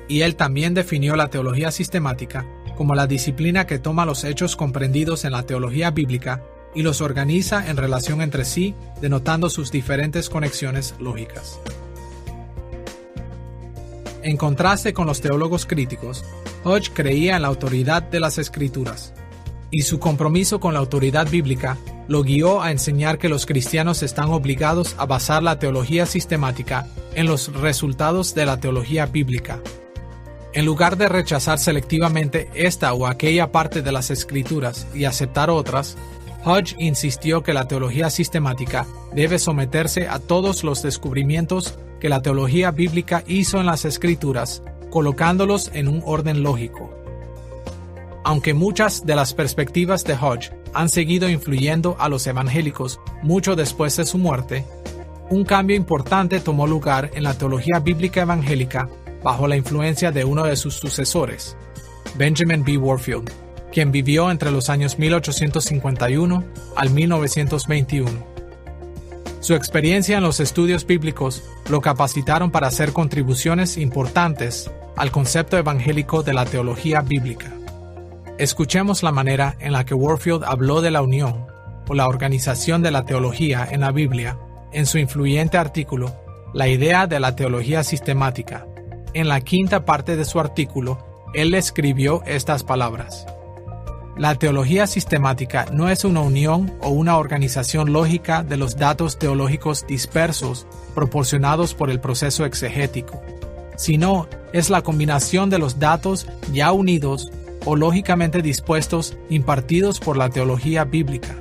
Y él también definió la teología sistemática como la disciplina que toma los hechos comprendidos en la teología bíblica y los organiza en relación entre sí, denotando sus diferentes conexiones lógicas. En contraste con los teólogos críticos, Hodge creía en la autoridad de las Escrituras, y su compromiso con la autoridad bíblica lo guió a enseñar que los cristianos están obligados a basar la teología sistemática en los resultados de la teología bíblica. En lugar de rechazar selectivamente esta o aquella parte de las Escrituras y aceptar otras, Hodge insistió que la teología sistemática debe someterse a todos los descubrimientos que la teología bíblica hizo en las Escrituras, colocándolos en un orden lógico. Aunque muchas de las perspectivas de Hodge han seguido influyendo a los evangélicos mucho después de su muerte, un cambio importante tomó lugar en la teología bíblica evangélica bajo la influencia de uno de sus sucesores, Benjamin B. Warfield, quien vivió entre los años 1851 al 1921. Su experiencia en los estudios bíblicos lo capacitaron para hacer contribuciones importantes al concepto evangélico de la teología bíblica. Escuchemos la manera en la que Warfield habló de la unión o la organización de la teología en la Biblia en su influyente artículo La idea de la teología sistemática. En la quinta parte de su artículo, él escribió estas palabras: La teología sistemática no es una unión o una organización lógica de los datos teológicos dispersos proporcionados por el proceso exegético, sino es la combinación de los datos ya unidos o lógicamente dispuestos impartidos por la teología bíblica.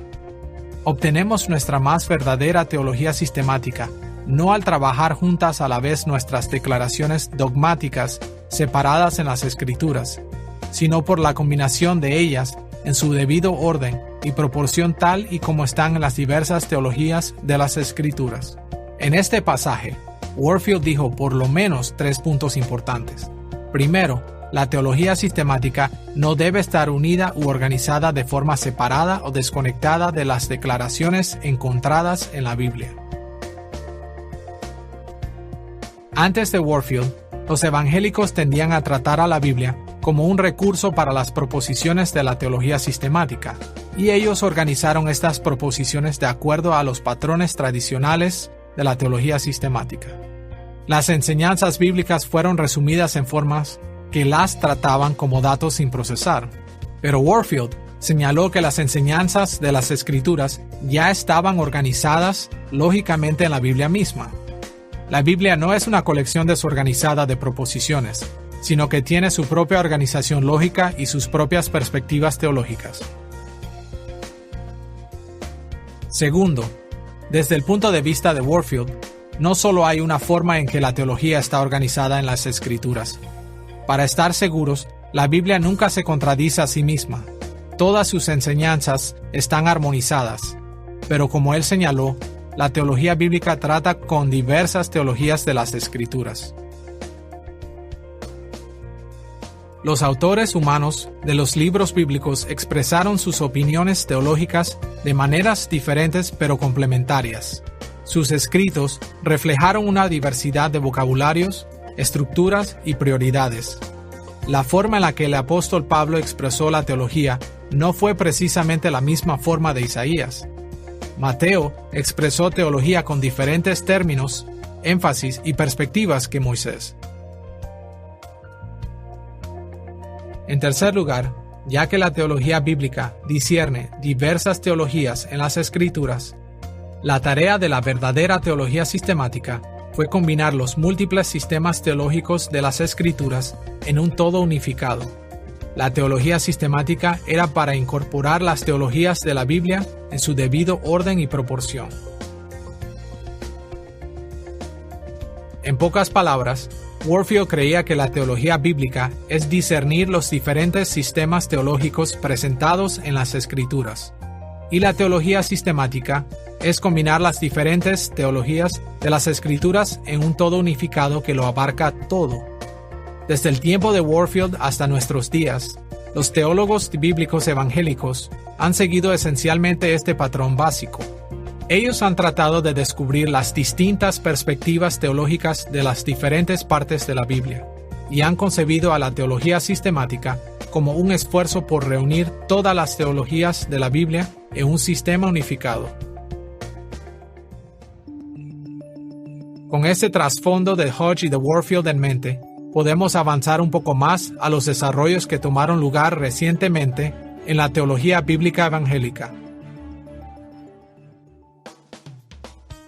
Obtenemos nuestra más verdadera teología sistemática no al trabajar juntas a la vez nuestras declaraciones dogmáticas separadas en las Escrituras, sino por la combinación de ellas en su debido orden y proporción tal y como están en las diversas teologías de las Escrituras. En este pasaje, Warfield dijo por lo menos 3 puntos importantes. Primero, la teología sistemática no debe estar unida u organizada de forma separada o desconectada de las declaraciones encontradas en la Biblia. Antes de Warfield, los evangélicos tendían a tratar a la Biblia como un recurso para las proposiciones de la teología sistemática, y ellos organizaron estas proposiciones de acuerdo a los patrones tradicionales de la teología sistemática. Las enseñanzas bíblicas fueron resumidas en formas que las trataban como datos sin procesar, pero Warfield señaló que las enseñanzas de las Escrituras ya estaban organizadas lógicamente en la Biblia misma. La Biblia no es una colección desorganizada de proposiciones, sino que tiene su propia organización lógica y sus propias perspectivas teológicas. Segundo, desde el punto de vista de Warfield, no solo hay una forma en que la teología está organizada en las Escrituras. Para estar seguros, la Biblia nunca se contradice a sí misma. Todas sus enseñanzas están armonizadas. Pero como él señaló, la teología bíblica trata con diversas teologías de las Escrituras. Los autores humanos de los libros bíblicos expresaron sus opiniones teológicas de maneras diferentes pero complementarias. Sus escritos reflejaron una diversidad de vocabularios, estructuras y prioridades. La forma en la que el apóstol Pablo expresó la teología no fue precisamente la misma forma de Isaías. Mateo expresó teología con diferentes términos, énfasis y perspectivas que Moisés. En tercer lugar, ya que la teología bíblica discierne diversas teologías en las Escrituras, la tarea de la verdadera teología sistemática fue combinar los múltiples sistemas teológicos de las Escrituras en un todo unificado. La teología sistemática era para incorporar las teologías de la Biblia en su debido orden y proporción. En pocas palabras, Warfield creía que la teología bíblica es discernir los diferentes sistemas teológicos presentados en las Escrituras, y la teología sistemática es combinar las diferentes teologías de las Escrituras en un todo unificado que lo abarca todo. Desde el tiempo de Warfield hasta nuestros días, los teólogos bíblicos evangélicos han seguido esencialmente este patrón básico. Ellos han tratado de descubrir las distintas perspectivas teológicas de las diferentes partes de la Biblia, y han concebido a la teología sistemática como un esfuerzo por reunir todas las teologías de la Biblia en un sistema unificado. Con este trasfondo de Hodge y de Warfield en mente, podemos avanzar un poco más a los desarrollos que tomaron lugar recientemente en la teología bíblica evangélica.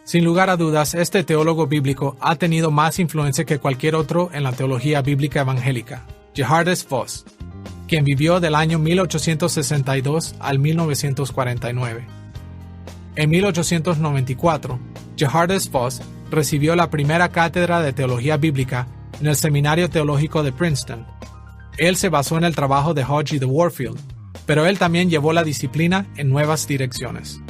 Sin lugar a dudas, este teólogo bíblico ha tenido más influencia que cualquier otro en la teología bíblica evangélica, Gerhard S. Voss, quien vivió del año 1862 al 1949. En 1894, Gerhard S. Voss recibió la primera cátedra de teología bíblica en el Seminario Teológico de Princeton. Él se basó en el trabajo de Hodge y de Warfield, pero él también llevó la disciplina en nuevas direcciones.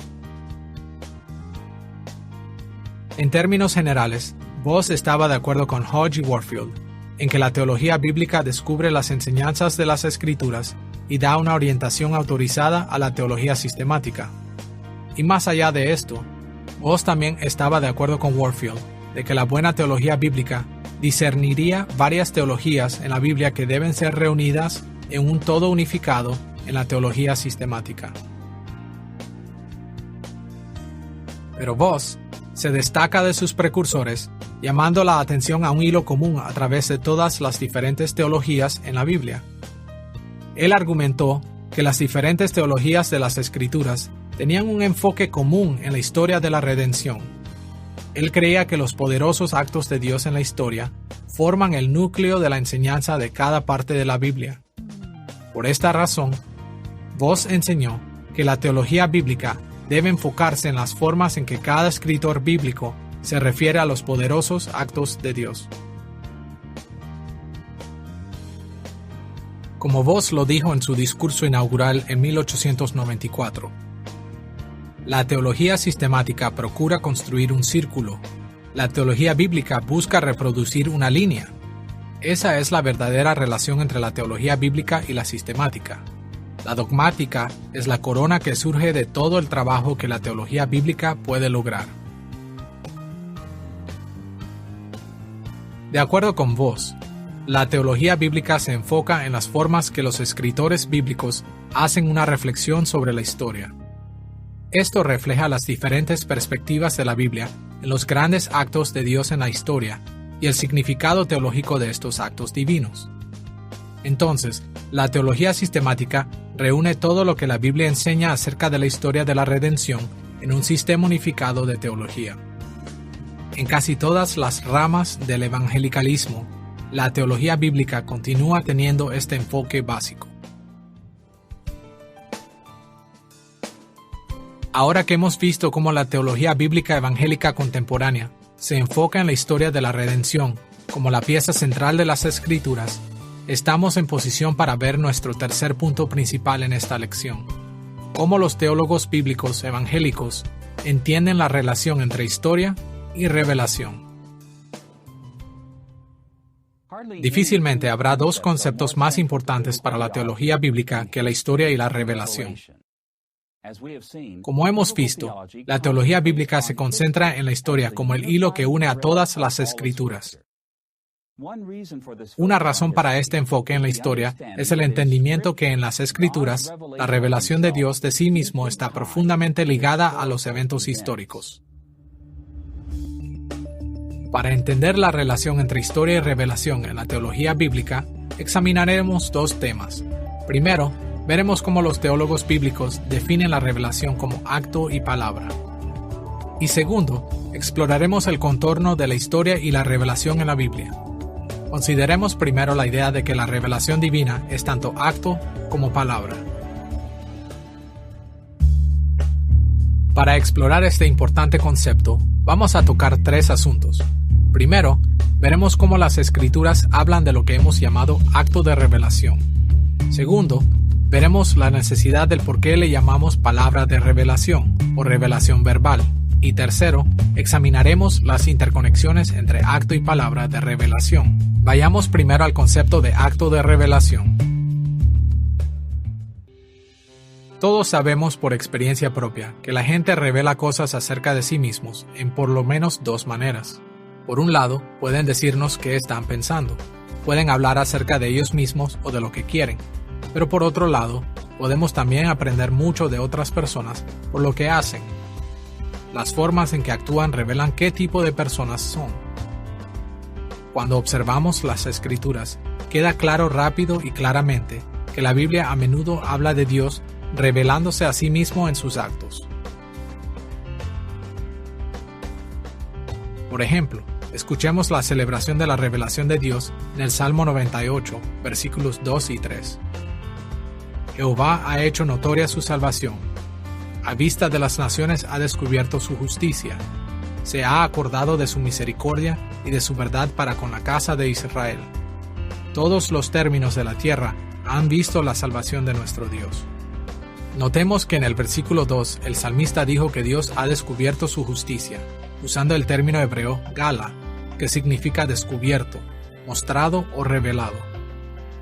En términos generales, Voss estaba de acuerdo con Hodge y Warfield en que la teología bíblica descubre las enseñanzas de las Escrituras y da una orientación autorizada a la teología sistemática. Y más allá de esto, Voss también estaba de acuerdo con Warfield de que la buena teología bíblica discerniría varias teologías en la Biblia que deben ser reunidas en un todo unificado en la teología sistemática. Pero Voss se destaca de sus precursores, llamando la atención a un hilo común a través de todas las diferentes teologías en la Biblia. Él argumentó que que las diferentes teologías de las Escrituras tenían un enfoque común en la historia de la redención. Él creía que los poderosos actos de Dios en la historia forman el núcleo de la enseñanza de cada parte de la Biblia. Por esta razón, Voss enseñó que la teología bíblica debe enfocarse en las formas en que cada escritor bíblico se refiere a los poderosos actos de Dios. Como Voss lo dijo en su discurso inaugural en 1894, la teología sistemática procura construir un círculo. La teología bíblica busca reproducir una línea. Esa es la verdadera relación entre la teología bíblica y la sistemática. La dogmática es la corona que surge de todo el trabajo que la teología bíblica puede lograr. De acuerdo con Voss, la teología bíblica se enfoca en las formas que los escritores bíblicos hacen una reflexión sobre la historia. Esto refleja las diferentes perspectivas de la Biblia en los grandes actos de Dios en la historia y el significado teológico de estos actos divinos. Entonces, la teología sistemática reúne todo lo que la Biblia enseña acerca de la historia de la redención en un sistema unificado de teología. En casi todas las ramas del evangelicalismo, la teología bíblica continúa teniendo este enfoque básico. Ahora que hemos visto cómo la teología bíblica evangélica contemporánea se enfoca en la historia de la redención como la pieza central de las Escrituras, estamos en posición para ver nuestro tercer punto principal en esta lección: cómo los teólogos bíblicos evangélicos entienden la relación entre historia y revelación. Difícilmente habrá dos conceptos más importantes para la teología bíblica que la historia y la revelación. Como hemos visto, la teología bíblica se concentra en la historia como el hilo que une a todas las Escrituras. Una razón para este enfoque en la historia es el entendimiento que en las Escrituras, la revelación de Dios de sí mismo está profundamente ligada a los eventos históricos. Para entender la relación entre historia y revelación en la teología bíblica, examinaremos dos temas. Primero, veremos cómo los teólogos bíblicos definen la revelación como acto y palabra. Y segundo, exploraremos el contorno de la historia y la revelación en la Biblia. Consideremos primero la idea de que la revelación divina es tanto acto como palabra. Para explorar este importante concepto, vamos a tocar tres asuntos. Primero, veremos cómo las Escrituras hablan de lo que hemos llamado acto de revelación. Segundo, veremos la necesidad del por qué le llamamos palabra de revelación o revelación verbal. Y tercero, examinaremos las interconexiones entre acto y palabra de revelación. Vayamos primero al concepto de acto de revelación. Todos sabemos por experiencia propia que la gente revela cosas acerca de sí mismos en por lo menos dos maneras. Por un lado, pueden decirnos qué están pensando. Pueden hablar acerca de ellos mismos o de lo que quieren. Pero por otro lado, podemos también aprender mucho de otras personas por lo que hacen. Las formas en que actúan revelan qué tipo de personas son. Cuando observamos las Escrituras, queda claro rápido y claramente que la Biblia a menudo habla de Dios revelándose a sí mismo en sus actos. Por ejemplo, escuchemos la celebración de la revelación de Dios en el Salmo 98, versículos 2 y 3. Jehová ha hecho notoria su salvación. A vista de las naciones ha descubierto su justicia. Se ha acordado de su misericordia y de su verdad para con la casa de Israel. Todos los términos de la tierra han visto la salvación de nuestro Dios. Notemos que en el versículo 2 el salmista dijo que Dios ha descubierto su justicia, usando el término hebreo gala, que significa descubierto, mostrado o revelado.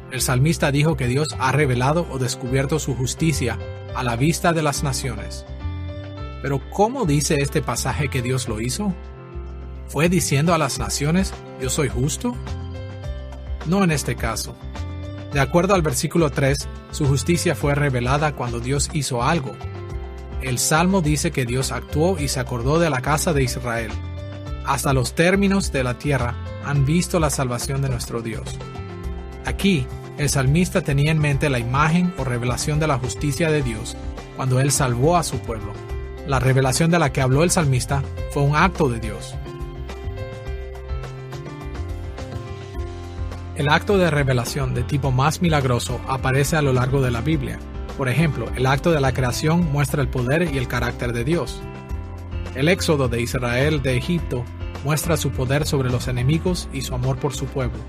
El salmista dijo que Dios ha revelado o descubierto su justicia a la vista de las naciones. Pero ¿cómo dice este pasaje que Dios lo hizo? ¿Fue diciendo a las naciones, yo soy justo? No en este caso. De acuerdo al versículo 3, su justicia fue revelada cuando Dios hizo algo. El Salmo dice que Dios actuó y se acordó de la casa de Israel. Hasta los términos de la tierra han visto la salvación de nuestro Dios. Aquí, el salmista tenía en mente la imagen o revelación de la justicia de Dios cuando Él salvó a su pueblo. La revelación de la que habló el salmista fue un acto de Dios. El acto de revelación de tipo más milagroso aparece a lo largo de la Biblia. Por ejemplo, el acto de la creación muestra el poder y el carácter de Dios. El éxodo de Israel de Egipto muestra su poder sobre los enemigos y su amor por su pueblo.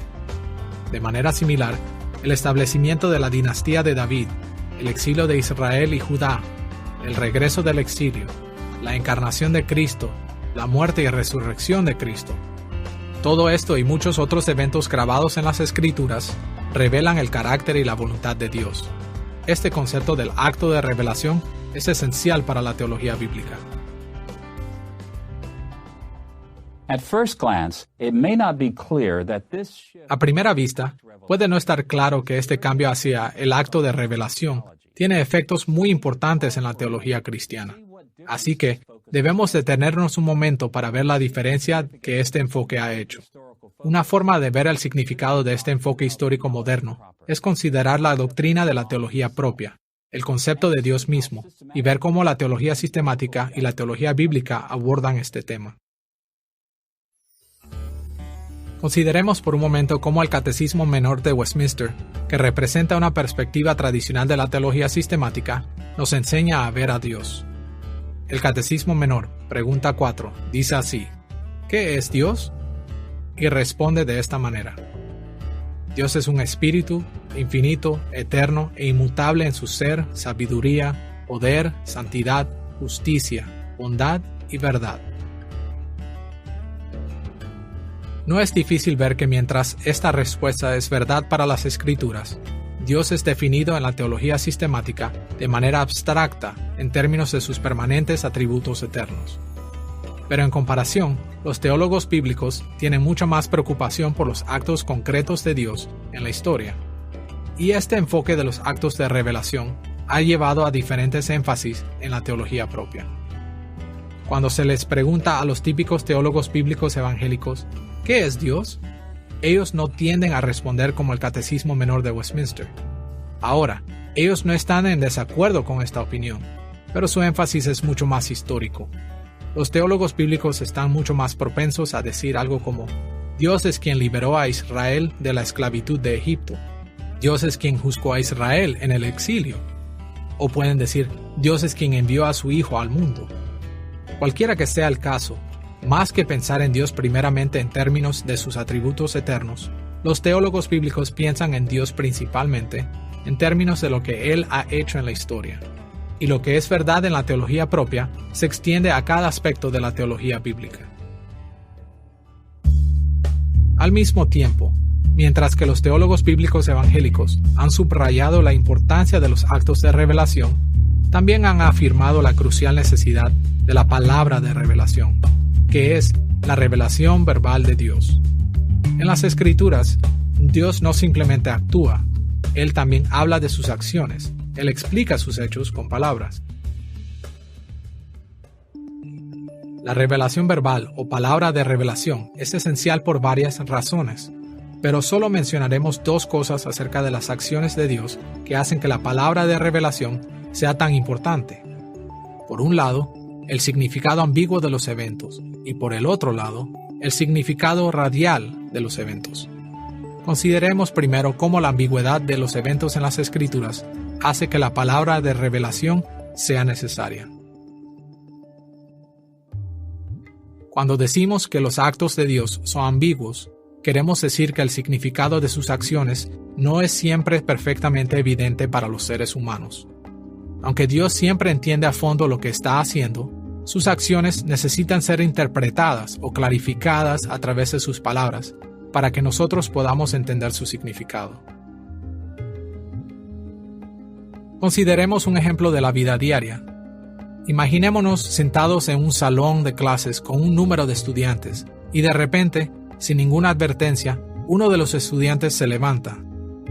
De manera similar, el establecimiento de la dinastía de David, el exilio de Israel y Judá, el regreso del exilio, la encarnación de Cristo, la muerte y resurrección de Cristo. Todo esto y muchos otros eventos grabados en las Escrituras revelan el carácter y la voluntad de Dios. Este concepto del acto de revelación es esencial para la teología bíblica. A primera vista, puede no estar claro que este cambio hacia el acto de revelación tiene efectos muy importantes en la teología cristiana. Así que debemos detenernos un momento para ver la diferencia que este enfoque ha hecho. Una forma de ver el significado de este enfoque histórico moderno es considerar la doctrina de la teología propia, el concepto de Dios mismo, y ver cómo la teología sistemática y la teología bíblica abordan este tema. Consideremos por un momento cómo el Catecismo Menor de Westminster, que representa una perspectiva tradicional de la teología sistemática, nos enseña a ver a Dios. El Catecismo Menor, pregunta 4, dice así: ¿qué es Dios? Y responde de esta manera: Dios es un espíritu, infinito, eterno e inmutable en su ser, sabiduría, poder, santidad, justicia, bondad y verdad. No es difícil ver que mientras esta respuesta es verdad para las Escrituras, Dios es definido en la teología sistemática de manera abstracta en términos de sus permanentes atributos eternos. Pero en comparación, los teólogos bíblicos tienen mucha más preocupación por los actos concretos de Dios en la historia. Y este enfoque de los actos de revelación ha llevado a diferentes énfasis en la teología propia. Cuando se les pregunta a los típicos teólogos bíblicos evangélicos, ¿qué es Dios?, ellos no tienden a responder como el Catecismo Menor de Westminster. Ahora, ellos no están en desacuerdo con esta opinión, pero su énfasis es mucho más histórico. Los teólogos bíblicos están mucho más propensos a decir algo como: Dios es quien liberó a Israel de la esclavitud de Egipto. Dios es quien juzgó a Israel en el exilio. O pueden decir: Dios es quien envió a su Hijo al mundo. Cualquiera que sea el caso, más que pensar en Dios primeramente en términos de sus atributos eternos, los teólogos bíblicos piensan en Dios principalmente en términos de lo que Él ha hecho en la historia. Y lo que es verdad en la teología propia se extiende a cada aspecto de la teología bíblica. Al mismo tiempo, mientras que los teólogos bíblicos evangélicos han subrayado la importancia de los actos de revelación, también han afirmado la crucial necesidad de la palabra de revelación, que es la revelación verbal de Dios. En las Escrituras, Dios no simplemente actúa, Él también habla de sus acciones. Él explica sus hechos con palabras. La revelación verbal o palabra de revelación es esencial por varias razones, pero solo mencionaremos dos cosas acerca de las acciones de Dios que hacen que la palabra de revelación sea tan importante. Por un lado, el significado ambiguo de los eventos, y por el otro lado, el significado radial de los eventos. Consideremos primero cómo la ambigüedad de los eventos en las Escrituras hace que la palabra de revelación sea necesaria. Cuando decimos que los actos de Dios son ambiguos, queremos decir que el significado de sus acciones no es siempre perfectamente evidente para los seres humanos. Aunque Dios siempre entiende a fondo lo que está haciendo, sus acciones necesitan ser interpretadas o clarificadas a través de sus palabras para que nosotros podamos entender su significado. Consideremos un ejemplo de la vida diaria. Imaginémonos sentados en un salón de clases con un número de estudiantes y de repente, sin ninguna advertencia, uno de los estudiantes se levanta.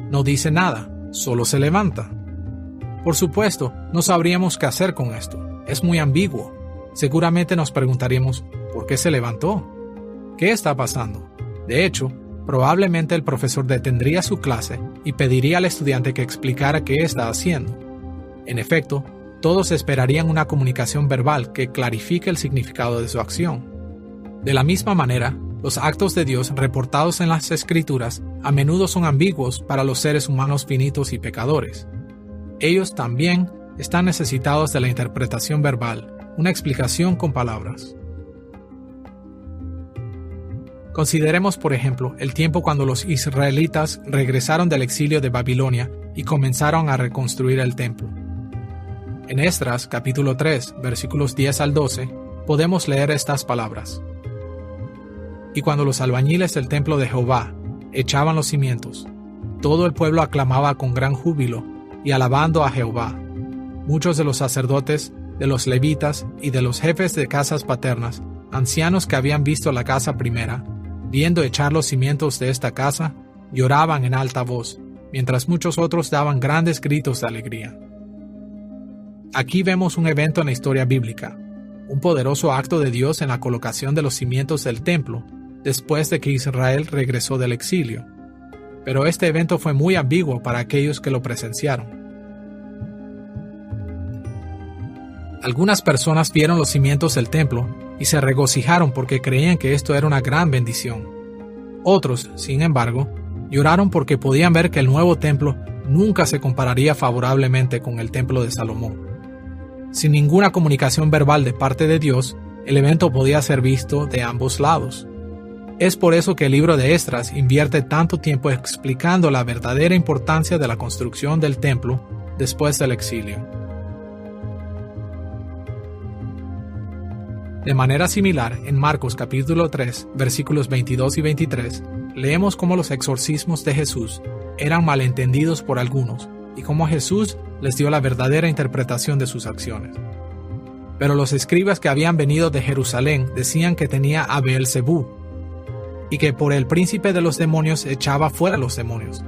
No dice nada, solo se levanta. Por supuesto, no sabríamos qué hacer con esto. Es muy ambiguo. Seguramente nos preguntaríamos, ¿por qué se levantó? ¿Qué está pasando? De hecho, Probablemente el profesor detendría su clase y pediría al estudiante que explicara qué está haciendo. En efecto, todos esperarían una comunicación verbal que clarifique el significado de su acción. De la misma manera, los actos de Dios reportados en las Escrituras a menudo son ambiguos para los seres humanos finitos y pecadores. Ellos también están necesitados de la interpretación verbal, una explicación con palabras. Consideremos, por ejemplo, el tiempo cuando los israelitas regresaron del exilio de Babilonia y comenzaron a reconstruir el templo. En Esdras, capítulo 3, versículos 10 al 12, podemos leer estas palabras. Y cuando los albañiles del templo de Jehová echaban los cimientos, todo el pueblo aclamaba con gran júbilo y alabando a Jehová. Muchos de los sacerdotes, de los levitas y de los jefes de casas paternas, ancianos que habían visto la casa primera, viendo echar los cimientos de esta casa, lloraban en alta voz, mientras muchos otros daban grandes gritos de alegría. Aquí vemos un evento en la historia bíblica, un poderoso acto de Dios en la colocación de los cimientos del templo, después de que Israel regresó del exilio. Pero este evento fue muy ambiguo para aquellos que lo presenciaron. Algunas personas vieron los cimientos del templo y se regocijaron porque creían que esto era una gran bendición. Otros, sin embargo, lloraron porque podían ver que el nuevo templo nunca se compararía favorablemente con el templo de Salomón. Sin ninguna comunicación verbal de parte de Dios, el evento podía ser visto de ambos lados. Es por eso que el libro de Esdras invierte tanto tiempo explicando la verdadera importancia de la construcción del templo después del exilio. De manera similar, en Marcos capítulo 3, versículos 22 y 23, leemos cómo los exorcismos de Jesús eran malentendidos por algunos y cómo Jesús les dio la verdadera interpretación de sus acciones. Pero los escribas que habían venido de Jerusalén decían que tenía a Beelzebú y que por el príncipe de los demonios echaba fuera los demonios.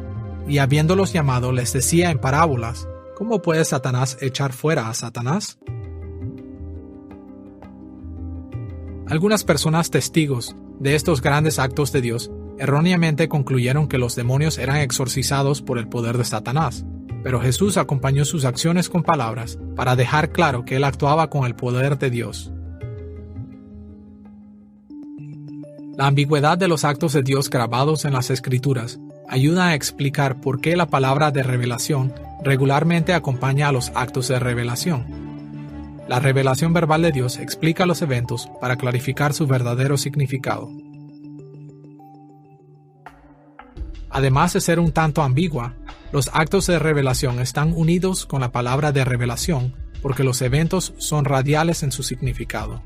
Y habiéndolos llamado les decía en parábolas, ¿cómo puede Satanás echar fuera a Satanás? Algunas personas testigos de estos grandes actos de Dios erróneamente concluyeron que los demonios eran exorcizados por el poder de Satanás, pero Jesús acompañó sus acciones con palabras para dejar claro que él actuaba con el poder de Dios. La ambigüedad de los actos de Dios grabados en las Escrituras ayuda a explicar por qué la palabra de revelación regularmente acompaña a los actos de revelación. La revelación verbal de Dios explica los eventos para clarificar su verdadero significado. Además de ser un tanto ambigua, los actos de revelación están unidos con la palabra de revelación porque los eventos son radiales en su significado.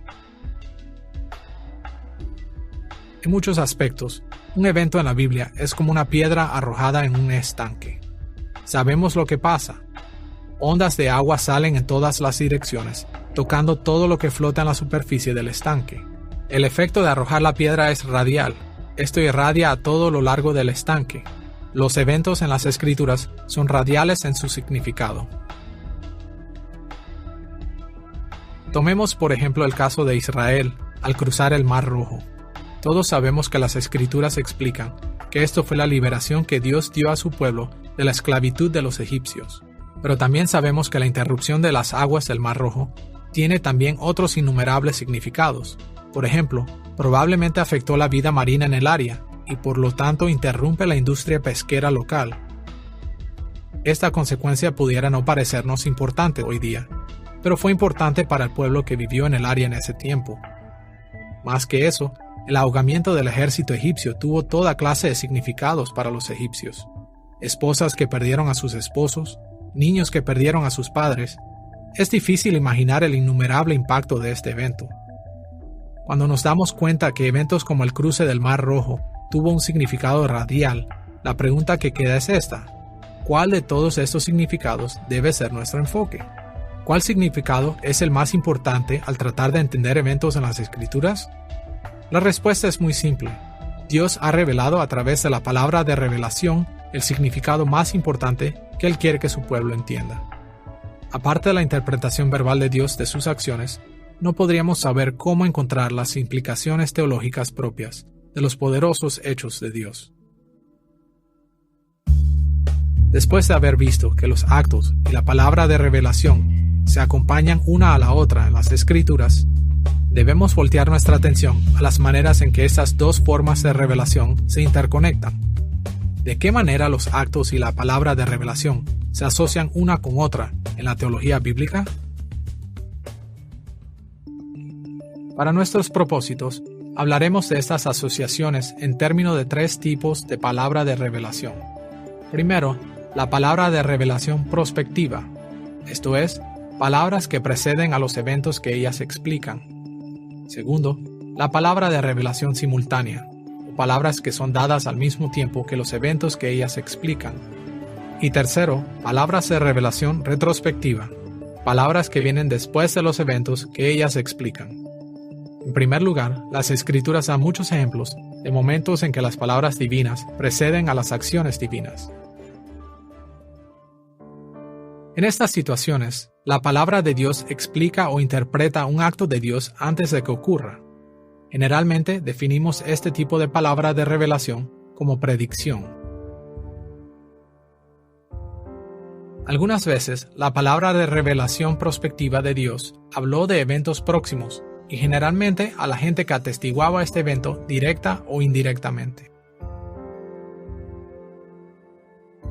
En muchos aspectos, un evento en la Biblia es como una piedra arrojada en un estanque. Sabemos lo que pasa. Ondas de agua salen en todas las direcciones, tocando todo lo que flota en la superficie del estanque. El efecto de arrojar la piedra es radial. Esto irradia a todo lo largo del estanque. Los eventos en las Escrituras son radiales en su significado. Tomemos por ejemplo el caso de Israel al cruzar el Mar Rojo. Todos sabemos que las Escrituras explican que esto fue la liberación que Dios dio a su pueblo de la esclavitud de los egipcios. Pero también sabemos que la interrupción de las aguas del Mar Rojo tiene también otros innumerables significados. Por ejemplo, probablemente afectó la vida marina en el área y por lo tanto interrumpe la industria pesquera local. Esta consecuencia pudiera no parecernos importante hoy día, pero fue importante para el pueblo que vivió en el área en ese tiempo. Más que eso, el ahogamiento del ejército egipcio tuvo toda clase de significados para los egipcios. Esposas que perdieron a sus esposos, niños que perdieron a sus padres. Es difícil imaginar el innumerable impacto de este evento. Cuando nos damos cuenta que eventos como el cruce del Mar Rojo tuvo un significado radial, la pregunta que queda es esta: ¿cuál de todos estos significados debe ser nuestro enfoque? ¿Cuál significado es el más importante al tratar de entender eventos en las Escrituras? La respuesta es muy simple. Dios ha revelado a través de la palabra de revelación el significado más importante que Él quiere que su pueblo entienda. Aparte de la interpretación verbal de Dios de sus acciones, no podríamos saber cómo encontrar las implicaciones teológicas propias de los poderosos hechos de Dios. Después de haber visto que los actos y la palabra de revelación se acompañan una a la otra en las Escrituras, debemos voltear nuestra atención a las maneras en que estas dos formas de revelación se interconectan. ¿De qué manera los actos y la palabra de revelación se asocian una con otra en la teología bíblica? Para nuestros propósitos, hablaremos de estas asociaciones en términos de tres tipos de palabra de revelación. Primero, la palabra de revelación prospectiva, esto es, palabras que preceden a los eventos que ellas explican. Segundo, la palabra de revelación simultánea, o palabras que son dadas al mismo tiempo que los eventos que ellas explican. Y tercero, palabras de revelación retrospectiva, palabras que vienen después de los eventos que ellas explican. En primer lugar, las Escrituras dan muchos ejemplos de momentos en que las palabras divinas preceden a las acciones divinas. En estas situaciones, la palabra de Dios explica o interpreta un acto de Dios antes de que ocurra. Generalmente definimos este tipo de palabra de revelación como predicción. Algunas veces, la palabra de revelación prospectiva de Dios habló de eventos próximos y generalmente a la gente que atestiguaba este evento directa o indirectamente.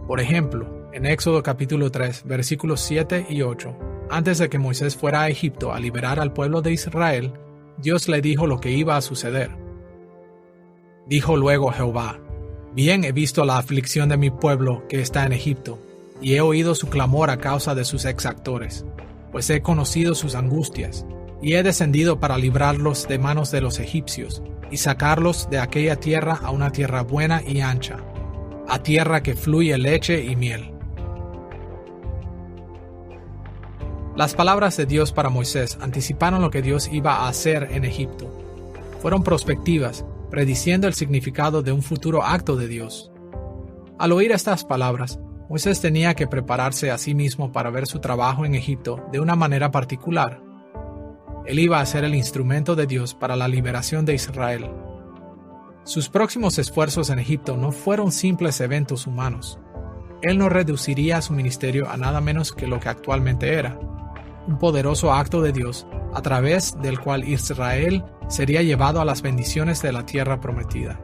Por ejemplo, en Éxodo capítulo 3, versículos 7 y 8, antes de que Moisés fuera a Egipto a liberar al pueblo de Israel, Dios le dijo lo que iba a suceder. Dijo luego Jehová: Bien he visto la aflicción de mi pueblo que está en Egipto, y he oído su clamor a causa de sus exactores, pues he conocido sus angustias, y he descendido para librarlos de manos de los egipcios, y sacarlos de aquella tierra a una tierra buena y ancha, a tierra que fluye leche y miel. Las palabras de Dios para Moisés anticiparon lo que Dios iba a hacer en Egipto. Fueron prospectivas, prediciendo el significado de un futuro acto de Dios. Al oír estas palabras, Moisés tenía que prepararse a sí mismo para ver su trabajo en Egipto de una manera particular. Él iba a ser el instrumento de Dios para la liberación de Israel. Sus próximos esfuerzos en Egipto no fueron simples eventos humanos. Él no reduciría su ministerio a nada menos que lo que actualmente era, un poderoso acto de Dios a través del cual Israel sería llevado a las bendiciones de la tierra prometida.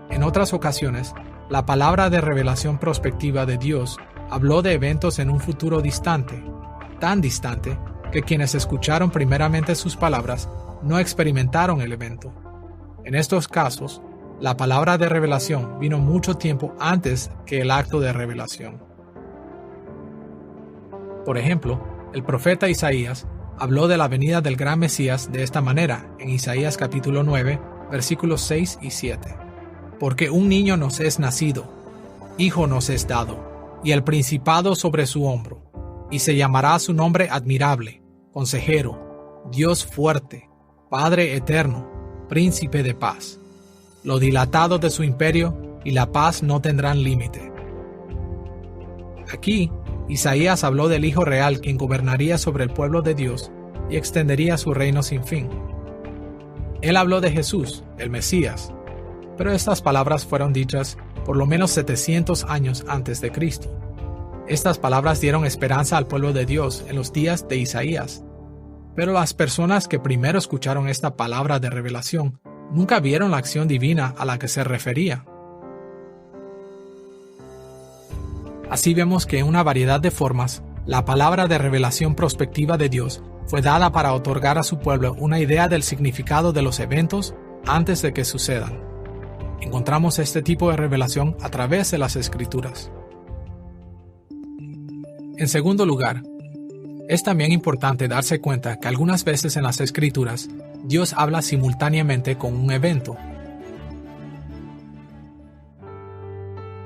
En otras ocasiones, la palabra de revelación prospectiva de Dios habló de eventos en un futuro distante, tan distante que quienes escucharon primeramente sus palabras no experimentaron el evento. En estos casos, la palabra de revelación vino mucho tiempo antes que el acto de revelación. Por ejemplo, el profeta Isaías habló de la venida del gran Mesías de esta manera en Isaías capítulo 9, versículos 6 y 7. Porque un niño nos es nacido, hijo nos es dado, y el principado sobre su hombro, y se llamará su nombre admirable, consejero, Dios fuerte, Padre eterno, príncipe de paz. Lo dilatado de su imperio y la paz no tendrán límite. Aquí, Isaías habló del Hijo real quien gobernaría sobre el pueblo de Dios y extendería su reino sin fin. Él habló de Jesús, el Mesías, pero estas palabras fueron dichas por lo menos 700 años antes de Cristo. Estas palabras dieron esperanza al pueblo de Dios en los días de Isaías, pero las personas que primero escucharon esta palabra de revelación nunca vieron la acción divina a la que se refería. Así vemos que en una variedad de formas, la palabra de revelación prospectiva de Dios fue dada para otorgar a su pueblo una idea del significado de los eventos antes de que sucedan. Encontramos este tipo de revelación a través de las Escrituras. En segundo lugar, es también importante darse cuenta que algunas veces en las Escrituras, Dios habla simultáneamente con un evento.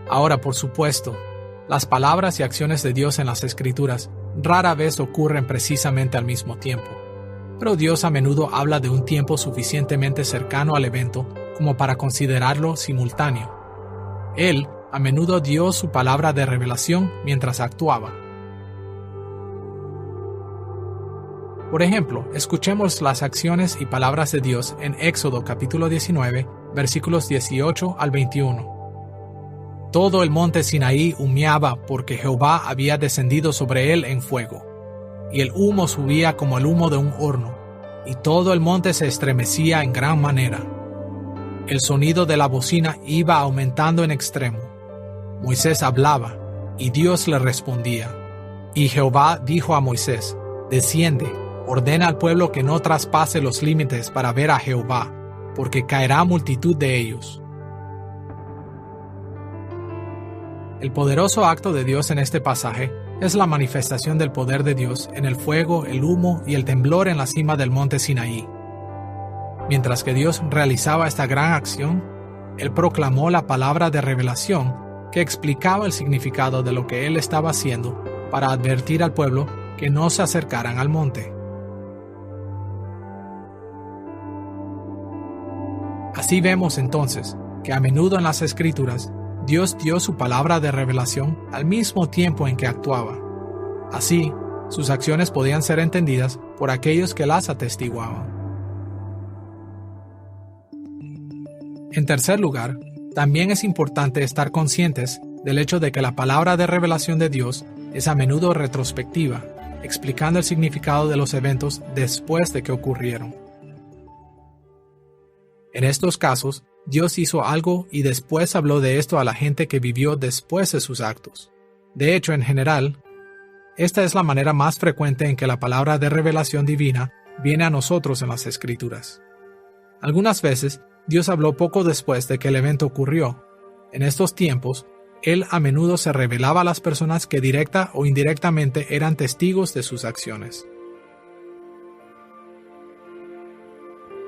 Ahora, por supuesto, las palabras y acciones de Dios en las Escrituras rara vez ocurren precisamente al mismo tiempo, pero Dios a menudo habla de un tiempo suficientemente cercano al evento como para considerarlo simultáneo. Él a menudo dio su palabra de revelación mientras actuaba. Por ejemplo, escuchemos las acciones y palabras de Dios en Éxodo capítulo 19, versículos 18 al 21. Todo el monte Sinaí humeaba porque Jehová había descendido sobre él en fuego, y el humo subía como el humo de un horno, y todo el monte se estremecía en gran manera. El sonido de la bocina iba aumentando en extremo. Moisés hablaba, y Dios le respondía. Y Jehová dijo a Moisés: Desciende, ordena al pueblo que no traspase los límites para ver a Jehová, porque caerá multitud de ellos. El poderoso acto de Dios en este pasaje es la manifestación del poder de Dios en el fuego, el humo y el temblor en la cima del monte Sinaí. Mientras que Dios realizaba esta gran acción, Él proclamó la palabra de revelación que explicaba el significado de lo que Él estaba haciendo para advertir al pueblo que no se acercaran al monte. Así vemos entonces que a menudo en las Escrituras Dios dio su palabra de revelación al mismo tiempo en que actuaba. Así, sus acciones podían ser entendidas por aquellos que las atestiguaban. En tercer lugar, también es importante estar conscientes del hecho de que la palabra de revelación de Dios es a menudo retrospectiva, explicando el significado de los eventos después de que ocurrieron. En estos casos, Dios hizo algo y después habló de esto a la gente que vivió después de sus actos. De hecho, en general, esta es la manera más frecuente en que la palabra de revelación divina viene a nosotros en las Escrituras. Algunas veces, Dios habló poco después de que el evento ocurrió. En estos tiempos, Él a menudo se revelaba a las personas que directa o indirectamente eran testigos de sus acciones.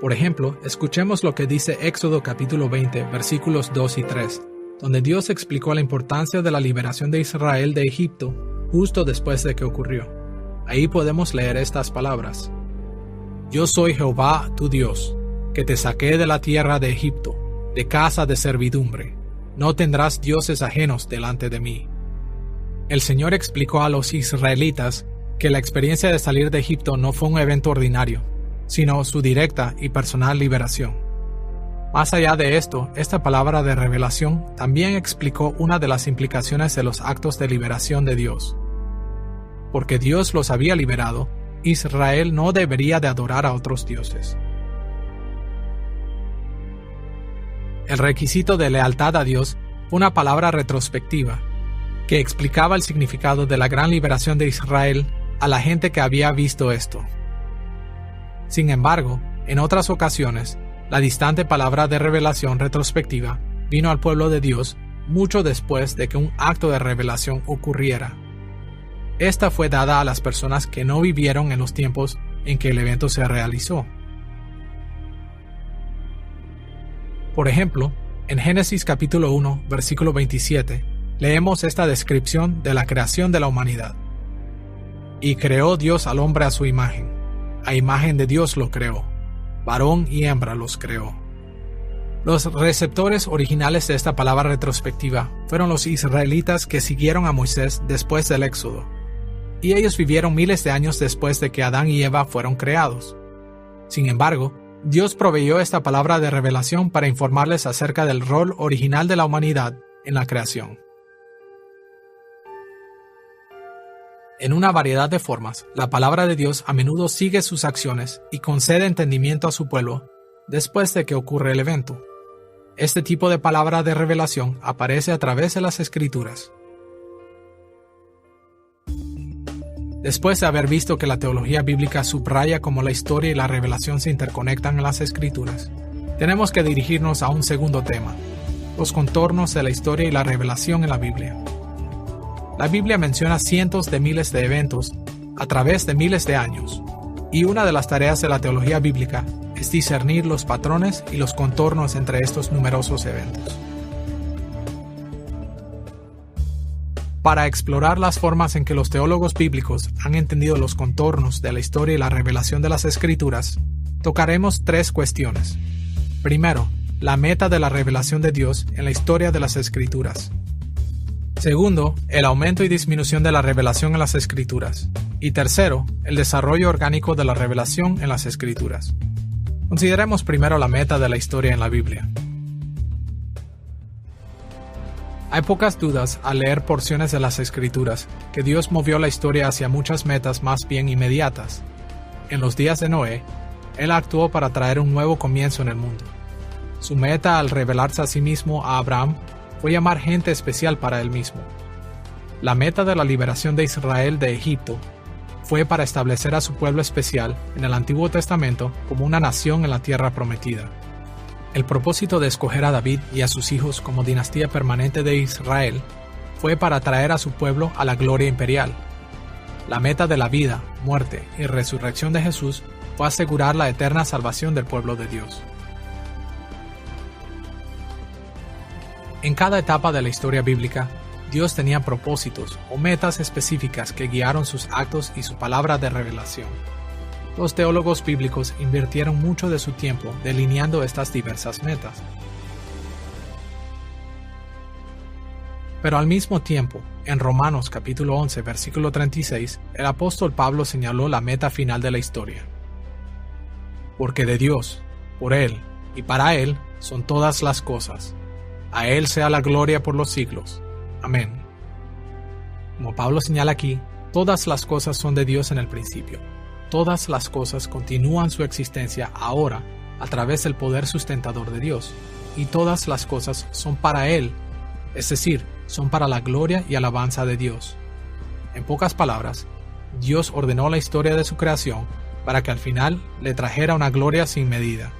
Por ejemplo, escuchemos lo que dice Éxodo capítulo 20, versículos 2 y 3, donde Dios explicó la importancia de la liberación de Israel de Egipto justo después de que ocurrió. Ahí podemos leer estas palabras: Yo soy Jehová tu Dios, que te saqué de la tierra de Egipto, de casa de servidumbre. No tendrás dioses ajenos delante de mí. El Señor explicó a los israelitas que la experiencia de salir de Egipto no fue un evento ordinario, sino su directa y personal liberación. Más allá de esto, esta palabra de revelación también explicó una de las implicaciones de los actos de liberación de Dios. Porque Dios los había liberado, Israel no debería de adorar a otros dioses. El requisito de lealtad a Dios fue una palabra retrospectiva, que explicaba el significado de la gran liberación de Israel a la gente que había visto esto. Sin embargo, en otras ocasiones, la distante palabra de revelación retrospectiva vino al pueblo de Dios mucho después de que un acto de revelación ocurriera. Esta fue dada a las personas que no vivieron en los tiempos en que el evento se realizó. Por ejemplo, en Génesis capítulo 1, versículo 27, leemos esta descripción de la creación de la humanidad. Y creó Dios al hombre a su imagen. A imagen de Dios lo creó, varón y hembra los creó. Los receptores originales de esta palabra retrospectiva fueron los israelitas que siguieron a Moisés después del Éxodo, y ellos vivieron miles de años después de que Adán y Eva fueron creados. Sin embargo, Dios proveyó esta palabra de revelación para informarles acerca del rol original de la humanidad en la creación. En una variedad de formas, la palabra de Dios a menudo sigue sus acciones y concede entendimiento a su pueblo después de que ocurre el evento. Este tipo de palabra de revelación aparece a través de las Escrituras. Después de haber visto que la teología bíblica subraya cómo la historia y la revelación se interconectan en las Escrituras, tenemos que dirigirnos a un segundo tema: los contornos de la historia y la revelación en la Biblia. La Biblia menciona cientos de miles de eventos a través de miles de años, y una de las tareas de la teología bíblica es discernir los patrones y los contornos entre estos numerosos eventos. Para explorar las formas en que los teólogos bíblicos han entendido los contornos de la historia y la revelación de las Escrituras, tocaremos tres cuestiones. Primero, la meta de la revelación de Dios en la historia de las Escrituras. Segundo, el aumento y disminución de la revelación en las Escrituras. Y tercero, el desarrollo orgánico de la revelación en las Escrituras. Consideremos primero la meta de la historia en la Biblia. Hay pocas dudas al leer porciones de las Escrituras que Dios movió la historia hacia muchas metas más bien inmediatas. En los días de Noé, Él actuó para traer un nuevo comienzo en el mundo. Su meta al revelarse a sí mismo a Abraham fue llamar gente especial para Él mismo. La meta de la liberación de Israel de Egipto fue para establecer a su pueblo especial en el Antiguo Testamento como una nación en la tierra prometida. El propósito de escoger a David y a sus hijos como dinastía permanente de Israel fue para traer a su pueblo a la gloria imperial. La meta de la vida, muerte y resurrección de Jesús fue asegurar la eterna salvación del pueblo de Dios. En cada etapa de la historia bíblica, Dios tenía propósitos o metas específicas que guiaron sus actos y su palabra de revelación. Los teólogos bíblicos invirtieron mucho de su tiempo delineando estas diversas metas. Pero al mismo tiempo, en Romanos capítulo 11, versículo 36, el apóstol Pablo señaló la meta final de la historia. Porque de Dios, por Él y para Él son todas las cosas. A Él sea la gloria por los siglos. Amén. Como Pablo señala aquí, todas las cosas son de Dios en el principio. Todas las cosas continúan su existencia ahora a través del poder sustentador de Dios, y todas las cosas son para Él, es decir, son para la gloria y alabanza de Dios. En pocas palabras, Dios ordenó la historia de su creación para que al final le trajera una gloria sin medida.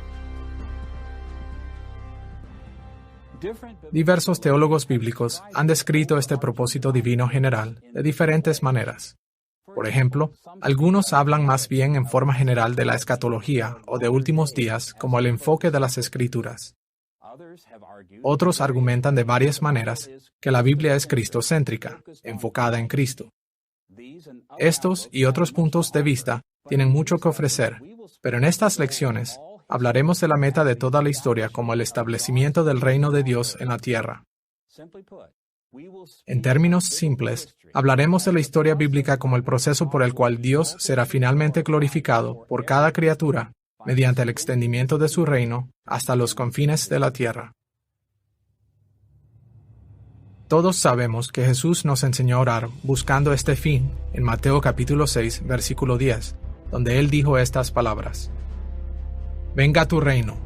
Diversos teólogos bíblicos han descrito este propósito divino general de diferentes maneras. Por ejemplo, algunos hablan más bien en forma general de la escatología o de últimos días como el enfoque de las Escrituras. Otros argumentan de varias maneras que la Biblia es cristocéntrica, enfocada en Cristo. Estos y otros puntos de vista tienen mucho que ofrecer, pero en estas lecciones hablaremos de la meta de toda la historia como el establecimiento del reino de Dios en la tierra. En términos simples, hablaremos de la historia bíblica como el proceso por el cual Dios será finalmente glorificado por cada criatura mediante el extendimiento de su reino hasta los confines de la tierra. Todos sabemos que Jesús nos enseñó a orar buscando este fin en Mateo capítulo 6, versículo 10, donde Él dijo estas palabras: Venga tu reino,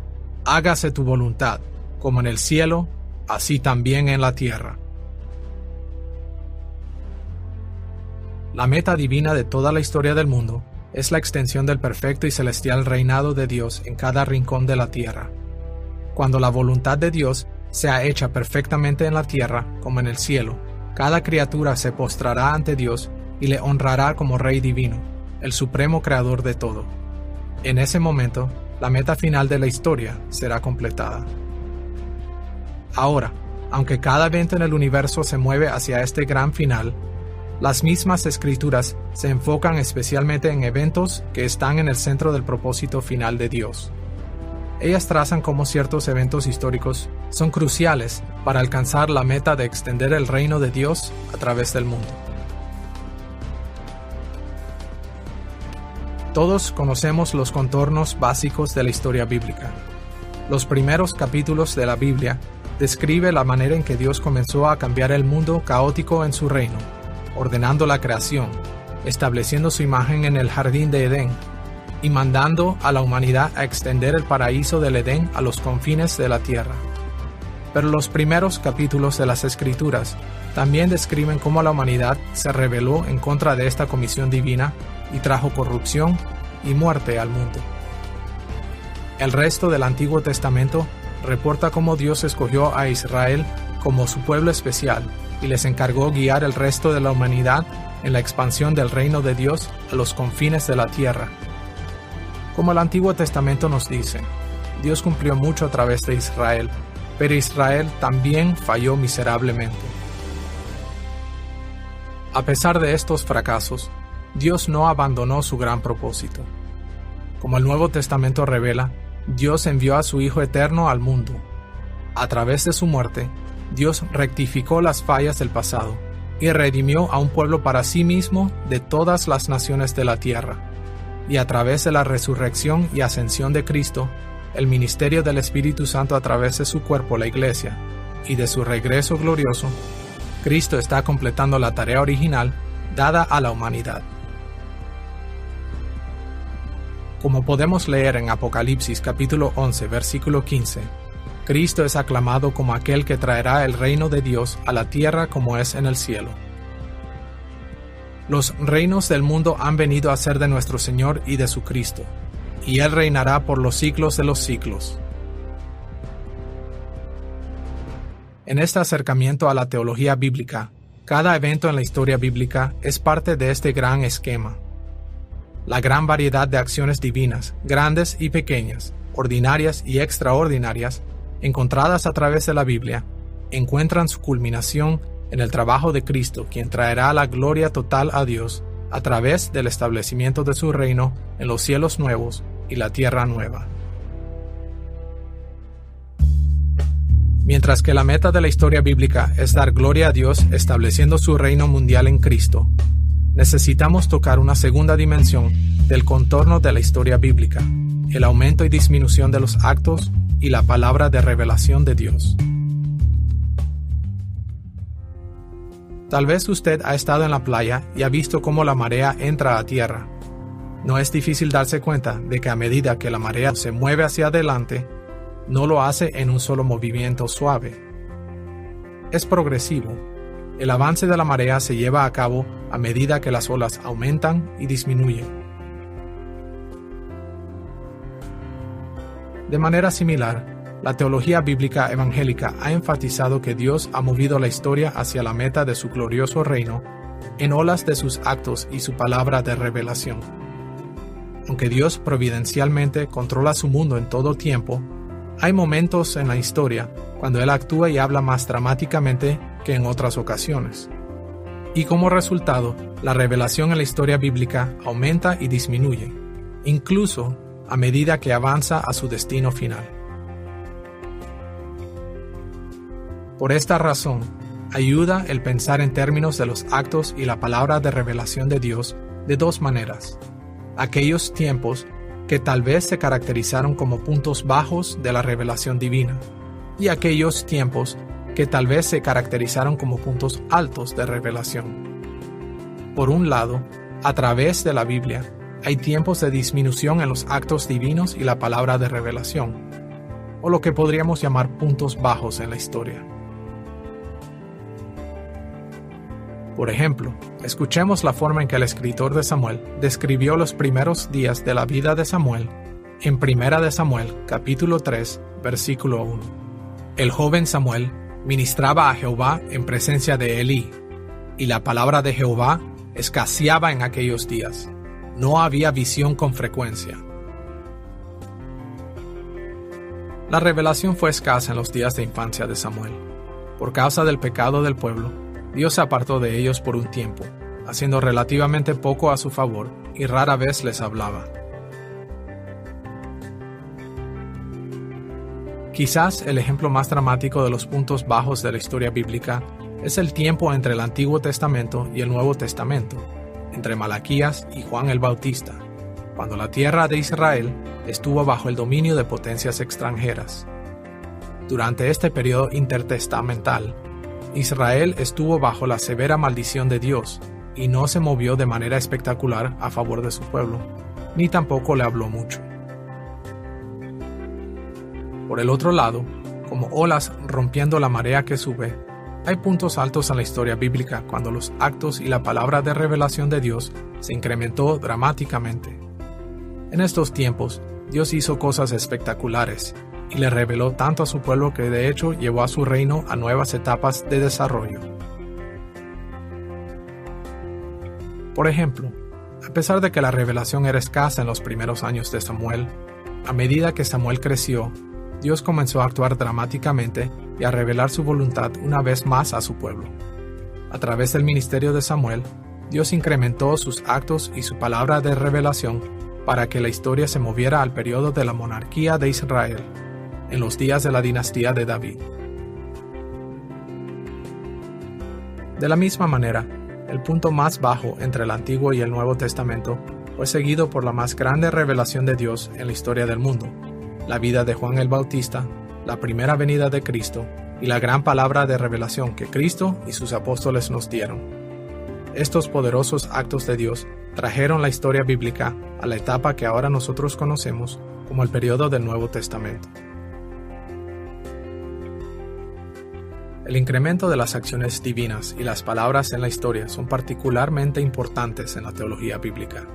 hágase tu voluntad, como en el cielo, así también en la tierra. La meta divina de toda la historia del mundo es la extensión del perfecto y celestial reinado de Dios en cada rincón de la tierra. Cuando la voluntad de Dios sea hecha perfectamente en la tierra como en el cielo, cada criatura se postrará ante Dios y le honrará como Rey divino, el supremo creador de todo. En ese momento, la meta final de la historia será completada. Ahora, aunque cada evento en el universo se mueve hacia este gran final, las mismas Escrituras se enfocan especialmente en eventos que están en el centro del propósito final de Dios. Ellas trazan cómo ciertos eventos históricos son cruciales para alcanzar la meta de extender el reino de Dios a través del mundo. Todos conocemos los contornos básicos de la historia bíblica. Los primeros capítulos de la Biblia describen la manera en que Dios comenzó a cambiar el mundo caótico en su reino, ordenando la creación, estableciendo su imagen en el jardín de Edén y mandando a la humanidad a extender el paraíso del Edén a los confines de la tierra. Pero los primeros capítulos de las Escrituras también describen cómo la humanidad se rebeló en contra de esta comisión divina y trajo corrupción y muerte al mundo. El resto del Antiguo Testamento reporta cómo Dios escogió a Israel como su pueblo especial y les encargó guiar el resto de la humanidad en la expansión del reino de Dios a los confines de la tierra. Como el Antiguo Testamento nos dice, Dios cumplió mucho a través de Israel, pero Israel también falló miserablemente. A pesar de estos fracasos, Dios no abandonó su gran propósito. Como el Nuevo Testamento revela, Dios envió a su Hijo eterno al mundo. A través de su muerte, Dios rectificó las fallas del pasado y redimió a un pueblo para sí mismo de todas las naciones de la tierra. Y a través de la resurrección y ascensión de Cristo, el ministerio del Espíritu Santo a través de su cuerpo, la Iglesia, y de su regreso glorioso, Cristo está completando la tarea original dada a la humanidad. Como podemos leer en Apocalipsis capítulo 11, versículo 15, Cristo es aclamado como aquel que traerá el reino de Dios a la tierra como es en el cielo. Los reinos del mundo han venido a ser de nuestro Señor y de su Cristo, y Él reinará por los siglos de los siglos. En este acercamiento a la teología bíblica, cada evento en la historia bíblica es parte de este gran esquema. La gran variedad de acciones divinas, grandes y pequeñas, ordinarias y extraordinarias, encontradas a través de la Biblia, encuentran su culminación en el trabajo de Cristo, quien traerá la gloria total a Dios a través del establecimiento de su reino en los cielos nuevos y la tierra nueva. Mientras que la meta de la historia bíblica es dar gloria a Dios estableciendo su reino mundial en Cristo, necesitamos tocar una segunda dimensión del contorno de la historia bíblica, el aumento y disminución de los actos y la palabra de revelación de Dios. Tal vez usted ha estado en la playa y ha visto cómo la marea entra a tierra. No es difícil darse cuenta de que a medida que la marea se mueve hacia adelante, no lo hace en un solo movimiento suave. Es progresivo. El avance de la marea se lleva a cabo a medida que las olas aumentan y disminuyen. De manera similar, la teología bíblica evangélica ha enfatizado que Dios ha movido la historia hacia la meta de su glorioso reino en olas de sus actos y su palabra de revelación. Aunque Dios providencialmente controla su mundo en todo tiempo, hay momentos en la historia cuando Él actúa y habla más dramáticamente que en otras ocasiones. Y como resultado, la revelación en la historia bíblica aumenta y disminuye, incluso a medida que avanza a su destino final. Por esta razón, ayuda el pensar en términos de los actos y la palabra de revelación de Dios de dos maneras: aquellos tiempos que tal vez se caracterizaron como puntos bajos de la revelación divina, y aquellos tiempos que tal vez se caracterizaron como puntos altos de revelación. Por un lado, a través de la Biblia, hay tiempos de disminución en los actos divinos y la palabra de revelación, o lo que podríamos llamar puntos bajos en la historia. Por ejemplo, escuchemos la forma en que el escritor de Samuel describió los primeros días de la vida de Samuel en 1 de Samuel, capítulo 3, versículo 1. El joven Samuel ministraba a Jehová en presencia de Elí, y la palabra de Jehová escaseaba en aquellos días. No había visión con frecuencia. La revelación fue escasa en los días de infancia de Samuel. Por causa del pecado del pueblo, Dios se apartó de ellos por un tiempo, haciendo relativamente poco a su favor y rara vez les hablaba. Quizás el ejemplo más dramático de los puntos bajos de la historia bíblica es el tiempo entre el Antiguo Testamento y el Nuevo Testamento, entre Malaquías y Juan el Bautista, cuando la tierra de Israel estuvo bajo el dominio de potencias extranjeras. Durante este periodo intertestamental, Israel estuvo bajo la severa maldición de Dios y no se movió de manera espectacular a favor de su pueblo, ni tampoco le habló mucho. Por el otro lado, como olas rompiendo la marea que sube, hay puntos altos en la historia bíblica cuando los actos y la palabra de revelación de Dios se incrementó dramáticamente. En estos tiempos, Dios hizo cosas espectaculares y le reveló tanto a su pueblo que de hecho llevó a su reino a nuevas etapas de desarrollo. Por ejemplo, a pesar de que la revelación era escasa en los primeros años de Samuel, a medida que Samuel creció, Dios comenzó a actuar dramáticamente y a revelar su voluntad una vez más a su pueblo. A través del ministerio de Samuel, Dios incrementó sus actos y su palabra de revelación para que la historia se moviera al periodo de la monarquía de Israel, en los días de la dinastía de David. De la misma manera, el punto más bajo entre el Antiguo y el Nuevo Testamento fue seguido por la más grande revelación de Dios en la historia del mundo, la vida de Juan el Bautista, la primera venida de Cristo y la gran palabra de revelación que Cristo y sus apóstoles nos dieron. Estos poderosos actos de Dios trajeron la historia bíblica a la etapa que ahora nosotros conocemos como el periodo del Nuevo Testamento. El incremento de las acciones divinas y las palabras en la historia son particularmente importantes en la teología bíblica,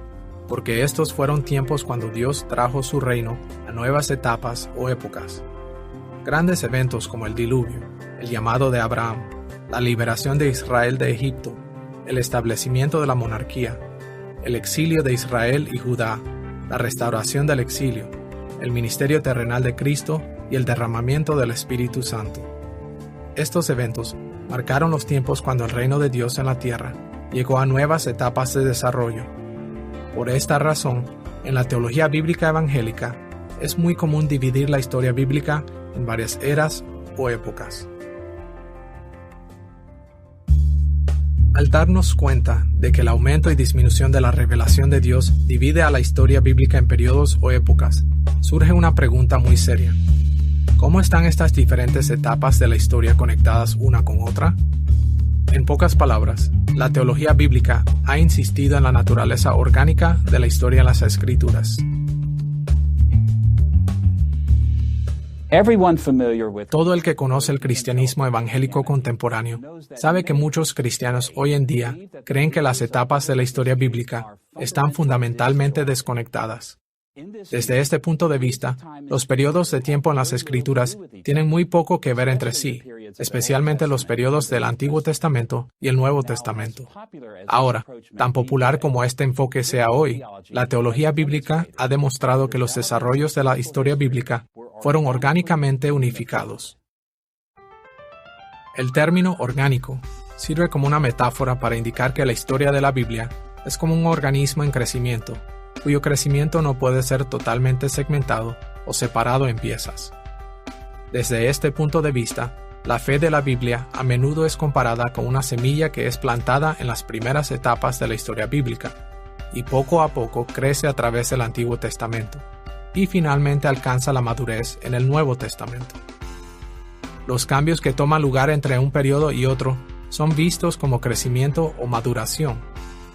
porque estos fueron tiempos cuando Dios trajo su reino a nuevas etapas o épocas. Grandes eventos como el diluvio, el llamado de Abraham, la liberación de Israel de Egipto, el establecimiento de la monarquía, el exilio de Israel y Judá, la restauración del exilio, el ministerio terrenal de Cristo y el derramamiento del Espíritu Santo. Estos eventos marcaron los tiempos cuando el reino de Dios en la tierra llegó a nuevas etapas de desarrollo. Por esta razón, en la teología bíblica evangélica, es muy común dividir la historia bíblica en varias eras o épocas. Al darnos cuenta de que el aumento y disminución de la revelación de Dios divide a la historia bíblica en periodos o épocas, surge una pregunta muy seria. ¿Cómo están estas diferentes etapas de la historia conectadas una con otra? En pocas palabras, la teología bíblica ha insistido en la naturaleza orgánica de la historia en las Escrituras. Todo el que conoce el cristianismo evangélico contemporáneo sabe que muchos cristianos hoy en día creen que las etapas de la historia bíblica están fundamentalmente desconectadas. Desde este punto de vista, los periodos de tiempo en las Escrituras tienen muy poco que ver entre sí, especialmente los periodos del Antiguo Testamento y el Nuevo Testamento. Ahora, tan popular como este enfoque sea hoy, la teología bíblica ha demostrado que los desarrollos de la historia bíblica fueron orgánicamente unificados. El término orgánico sirve como una metáfora para indicar que la historia de la Biblia es como un organismo en crecimiento, cuyo crecimiento no puede ser totalmente segmentado o separado en piezas. Desde este punto de vista, la fe de la Biblia a menudo es comparada con una semilla que es plantada en las primeras etapas de la historia bíblica, y poco a poco crece a través del Antiguo Testamento, y finalmente alcanza la madurez en el Nuevo Testamento. Los cambios que toman lugar entre un periodo y otro son vistos como crecimiento o maduración.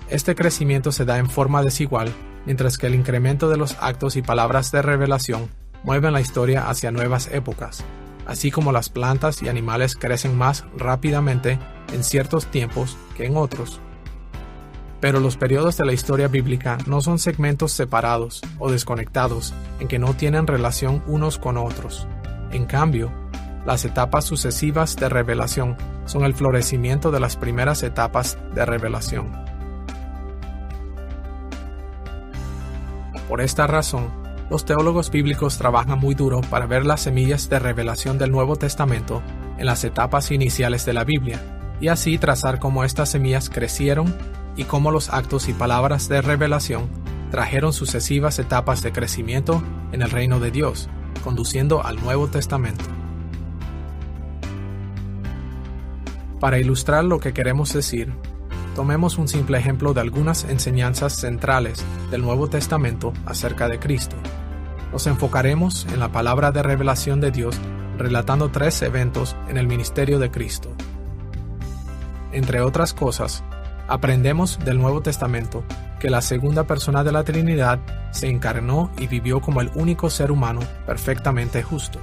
Este crecimiento se da en forma desigual, mientras que el incremento de los actos y palabras de revelación mueven la historia hacia nuevas épocas, así como las plantas y animales crecen más rápidamente en ciertos tiempos que en otros. Pero los periodos de la historia bíblica no son segmentos separados o desconectados en que no tienen relación unos con otros. En cambio, las etapas sucesivas de revelación son el florecimiento de las primeras etapas de revelación. Por esta razón, los teólogos bíblicos trabajan muy duro para ver las semillas de revelación del Nuevo Testamento en las etapas iniciales de la Biblia, y así trazar cómo estas semillas crecieron y cómo los actos y palabras de revelación trajeron sucesivas etapas de crecimiento en el reino de Dios, conduciendo al Nuevo Testamento. Para ilustrar lo que queremos decir, tomemos un simple ejemplo de algunas enseñanzas centrales del Nuevo Testamento acerca de Cristo. Nos enfocaremos en la palabra de revelación de Dios, relatando 3 eventos en el ministerio de Cristo. Entre otras cosas, aprendemos del Nuevo Testamento que la segunda persona de la Trinidad se encarnó y vivió como el único ser humano perfectamente justo.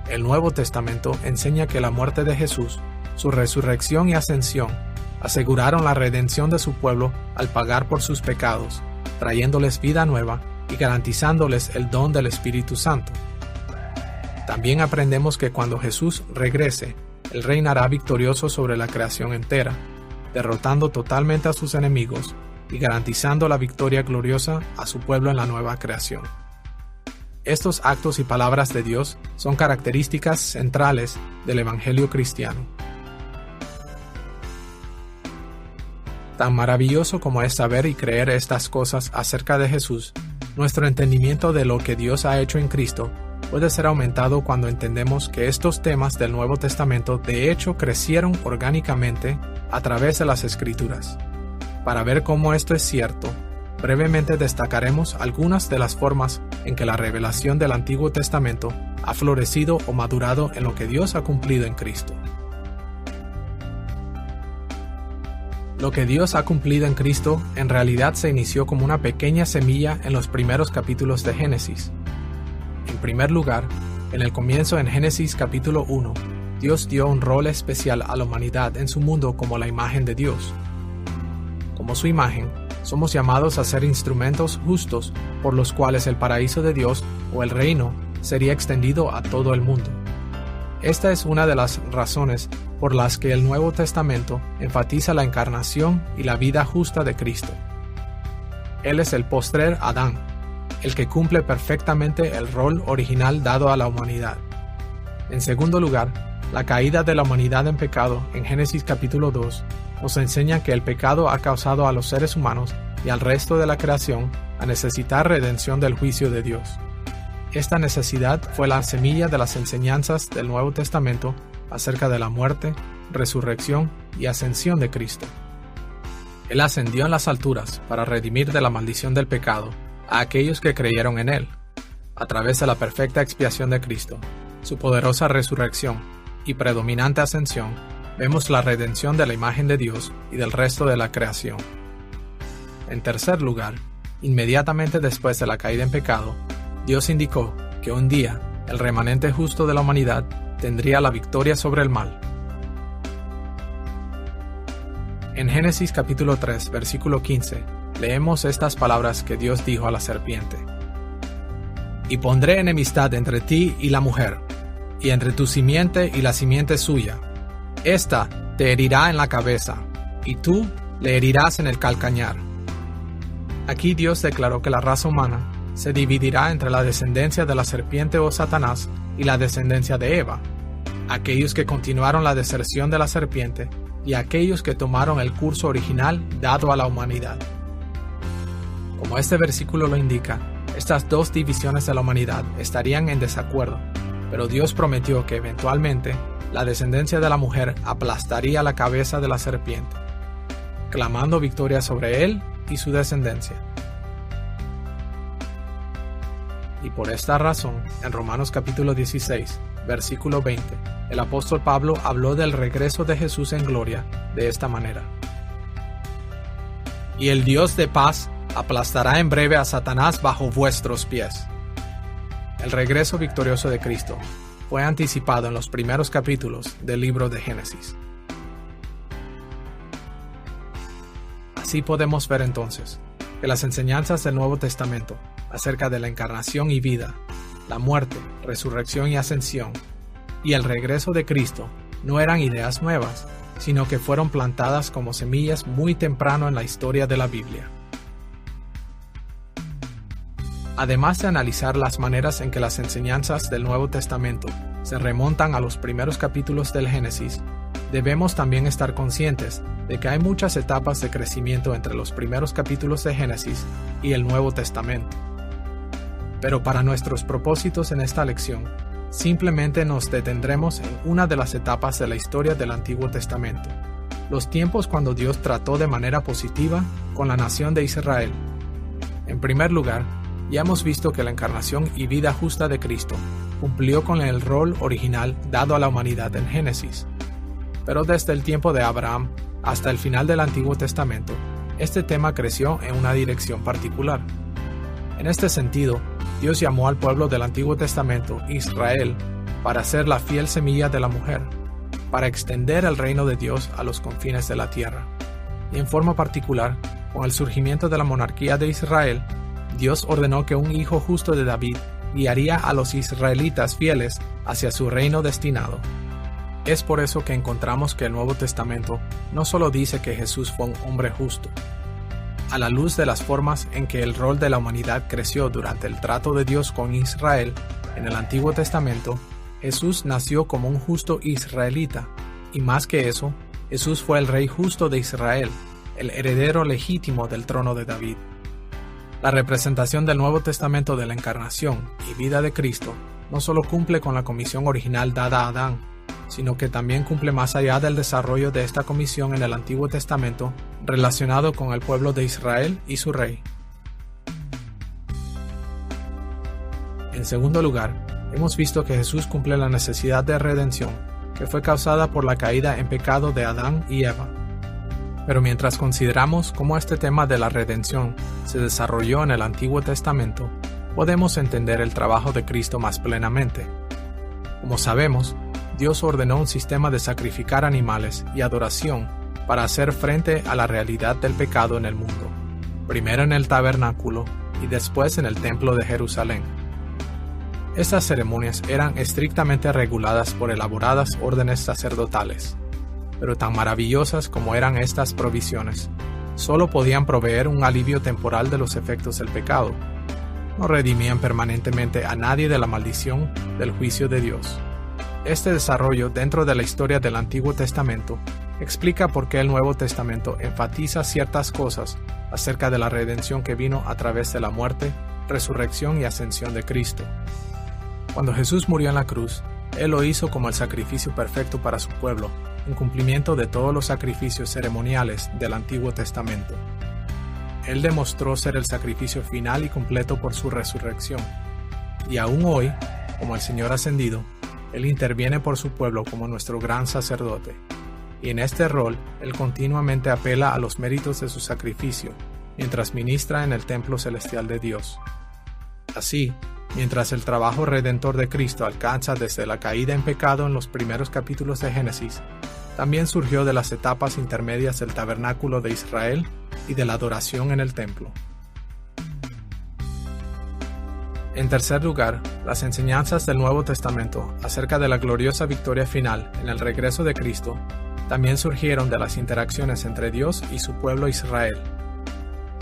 El Nuevo Testamento enseña que la muerte de Jesús, su resurrección y ascensión aseguraron la redención de su pueblo al pagar por sus pecados, trayéndoles vida nueva y garantizándoles el don del Espíritu Santo. También aprendemos que cuando Jesús regrese, Él reinará victorioso sobre la creación entera, derrotando totalmente a sus enemigos y garantizando la victoria gloriosa a su pueblo en la nueva creación. Estos actos y palabras de Dios son características centrales del Evangelio cristiano. Tan maravilloso como es saber y creer estas cosas acerca de Jesús, nuestro entendimiento de lo que Dios ha hecho en Cristo puede ser aumentado cuando entendemos que estos temas del Nuevo Testamento de hecho crecieron orgánicamente a través de las Escrituras. Para ver cómo esto es cierto, brevemente destacaremos algunas de las formas en que la revelación del Antiguo Testamento ha florecido o madurado en lo que Dios ha cumplido en Cristo. Lo que Dios ha cumplido en Cristo en realidad se inició como una pequeña semilla en los primeros capítulos de Génesis. En primer lugar, en el comienzo en Génesis capítulo 1, Dios dio un rol especial a la humanidad en su mundo como la imagen de Dios. Como su imagen, somos llamados a ser instrumentos justos por los cuales el paraíso de Dios o el reino sería extendido a todo el mundo. Esta es una de las razones por las que el Nuevo Testamento enfatiza la encarnación y la vida justa de Cristo. Él es el postrer Adán, el que cumple perfectamente el rol original dado a la humanidad. En segundo lugar, la caída de la humanidad en pecado en Génesis capítulo 2 nos enseña que el pecado ha causado a los seres humanos y al resto de la creación a necesitar redención del juicio de Dios. Esta necesidad fue la semilla de las enseñanzas del Nuevo Testamento acerca de la muerte, resurrección y ascensión de Cristo. Él ascendió en las alturas para redimir de la maldición del pecado a aquellos que creyeron en Él. A través de la perfecta expiación de Cristo, su poderosa resurrección y predominante ascensión, vemos la redención de la imagen de Dios y del resto de la creación. En tercer lugar, inmediatamente después de la caída en pecado, Dios indicó que un día el remanente justo de la humanidad tendría la victoria sobre el mal. En Génesis capítulo 3, versículo 15, leemos estas palabras que Dios dijo a la serpiente: «Y pondré enemistad entre ti y la mujer, y entre tu simiente y la simiente suya. Esta te herirá en la cabeza, y tú le herirás en el calcañar». Aquí Dios declaró que la raza humana se dividirá entre la descendencia de la serpiente o Satanás y la descendencia de Eva, aquellos que continuaron la deserción de la serpiente y aquellos que tomaron el curso original dado a la humanidad. Como este versículo lo indica, estas dos divisiones de la humanidad estarían en desacuerdo, pero Dios prometió que eventualmente la descendencia de la mujer aplastaría la cabeza de la serpiente, clamando victoria sobre él y su descendencia. Y por esta razón, en Romanos capítulo 16, versículo 20, el apóstol Pablo habló del regreso de Jesús en gloria de esta manera: «Y el Dios de paz aplastará en breve a Satanás bajo vuestros pies». El regreso victorioso de Cristo fue anticipado en los primeros capítulos del libro de Génesis. Así podemos ver entonces que las enseñanzas del Nuevo Testamento acerca de la encarnación y vida, la muerte, resurrección y ascensión, y el regreso de Cristo no eran ideas nuevas, sino que fueron plantadas como semillas muy temprano en la historia de la Biblia. Además de analizar las maneras en que las enseñanzas del Nuevo Testamento se remontan a los primeros capítulos del Génesis, debemos también estar conscientes de que hay muchas etapas de crecimiento entre los primeros capítulos de Génesis y el Nuevo Testamento. Pero para nuestros propósitos en esta lección, simplemente nos detendremos en una de las etapas de la historia del Antiguo Testamento, los tiempos cuando Dios trató de manera positiva con la nación de Israel. En primer lugar, ya hemos visto que la encarnación y vida justa de Cristo cumplió con el rol original dado a la humanidad en Génesis. Pero desde el tiempo de Abraham hasta el final del Antiguo Testamento, este tema creció en una dirección particular. En este sentido, Dios llamó al pueblo del Antiguo Testamento Israel para ser la fiel semilla de la mujer, para extender el reino de Dios a los confines de la tierra. Y en forma particular, con el surgimiento de la monarquía de Israel, Dios ordenó que un hijo justo de David guiaría a los israelitas fieles hacia su reino destinado. Es por eso que encontramos que el Nuevo Testamento no solo dice que Jesús fue un hombre justo. A la luz de las formas en que el rol de la humanidad creció durante el trato de Dios con Israel en el Antiguo Testamento, Jesús nació como un justo israelita, y más que eso, Jesús fue el rey justo de Israel, el heredero legítimo del trono de David. La representación del Nuevo Testamento de la encarnación y vida de Cristo no solo cumple con la comisión original dada a Adán, sino que también cumple más allá del desarrollo de esta comisión en el Antiguo Testamento relacionado con el pueblo de Israel y su rey. En segundo lugar, hemos visto que Jesús cumple la necesidad de redención que fue causada por la caída en pecado de Adán y Eva. Pero mientras consideramos cómo este tema de la redención se desarrolló en el Antiguo Testamento, podemos entender el trabajo de Cristo más plenamente. Como sabemos, Dios ordenó un sistema de sacrificar animales y adoración para hacer frente a la realidad del pecado en el mundo, primero en el tabernáculo y después en el templo de Jerusalén. Estas ceremonias eran estrictamente reguladas por elaboradas órdenes sacerdotales, pero tan maravillosas como eran estas provisiones, solo podían proveer un alivio temporal de los efectos del pecado. No redimían permanentemente a nadie de la maldición del juicio de Dios. Este desarrollo dentro de la historia del Antiguo Testamento explica por qué el Nuevo Testamento enfatiza ciertas cosas acerca de la redención que vino a través de la muerte, resurrección y ascensión de Cristo. Cuando Jesús murió en la cruz, Él lo hizo como el sacrificio perfecto para su pueblo, en cumplimiento de todos los sacrificios ceremoniales del Antiguo Testamento. Él demostró ser el sacrificio final y completo por su resurrección. Y aún hoy, como el Señor ascendido, Él interviene por su pueblo como nuestro gran sacerdote. Y en este rol, Él continuamente apela a los méritos de su sacrificio, mientras ministra en el templo celestial de Dios. Así, mientras el trabajo redentor de Cristo alcanza desde la caída en pecado en los primeros capítulos de Génesis, también surgió de las etapas intermedias del tabernáculo de Israel y de la adoración en el templo. En tercer lugar, las enseñanzas del Nuevo Testamento acerca de la gloriosa victoria final en el regreso de Cristo también surgieron de las interacciones entre Dios y su pueblo Israel.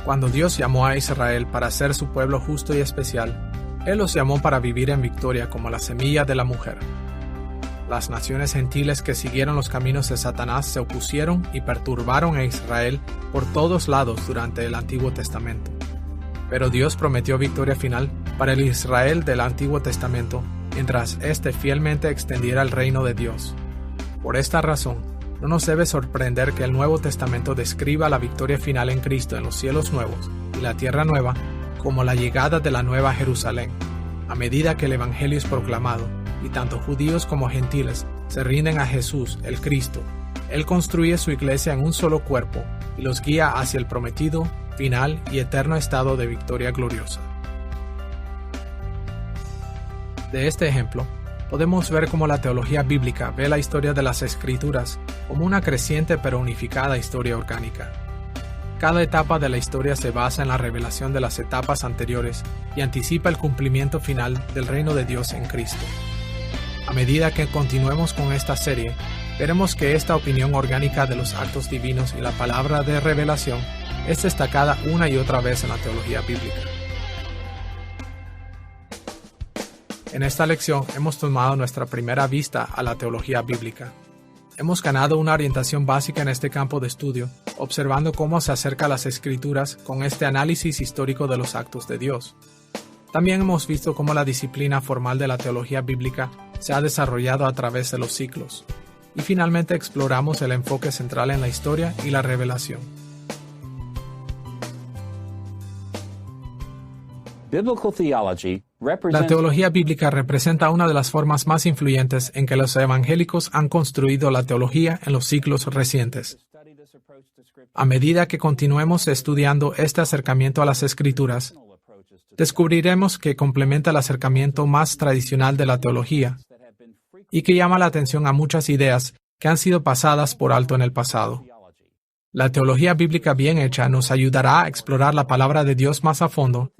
Cuando Dios llamó a Israel para ser su pueblo justo y especial, Él los llamó para vivir en victoria como la semilla de la mujer. Las naciones gentiles que siguieron los caminos de Satanás se opusieron y perturbaron a Israel por todos lados durante el Antiguo Testamento. Pero Dios prometió victoria final para el Israel del Antiguo Testamento, mientras éste fielmente extendiera el reino de Dios. Por esta razón, no nos debe sorprender que el Nuevo Testamento describa la victoria final en Cristo en los cielos nuevos y la tierra nueva como la llegada de la Nueva Jerusalén, a medida que el Evangelio es proclamado, y tanto judíos como gentiles se rinden a Jesús, el Cristo. Él construye su iglesia en un solo cuerpo y los guía hacia el prometido, final y eterno estado de victoria gloriosa. De este ejemplo, podemos ver cómo la teología bíblica ve la historia de las Escrituras como una creciente pero unificada historia orgánica. Cada etapa de la historia se basa en la revelación de las etapas anteriores y anticipa el cumplimiento final del reino de Dios en Cristo. A medida que continuemos con esta serie, veremos que esta opinión orgánica de los actos divinos y la palabra de revelación es destacada una y otra vez en la teología bíblica. En esta lección hemos tomado nuestra primera vista a la teología bíblica. Hemos ganado una orientación básica en este campo de estudio, observando cómo se acerca a las Escrituras con este análisis histórico de los actos de Dios. También hemos visto cómo la disciplina formal de la teología bíblica se ha desarrollado a través de los siglos. Y finalmente exploramos el enfoque central en la historia y la revelación. La teología bíblica representa una de las formas más influyentes en que los evangélicos han construido la teología en los siglos recientes. A medida que continuemos estudiando este acercamiento a las Escrituras, descubriremos que complementa el acercamiento más tradicional de la teología y que llama la atención a muchas ideas que han sido pasadas por alto en el pasado. La teología bíblica bien hecha nos ayudará a explorar la palabra de Dios más a fondo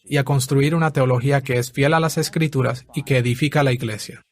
y a construir una teología que es fiel a las Escrituras y que edifica la Iglesia.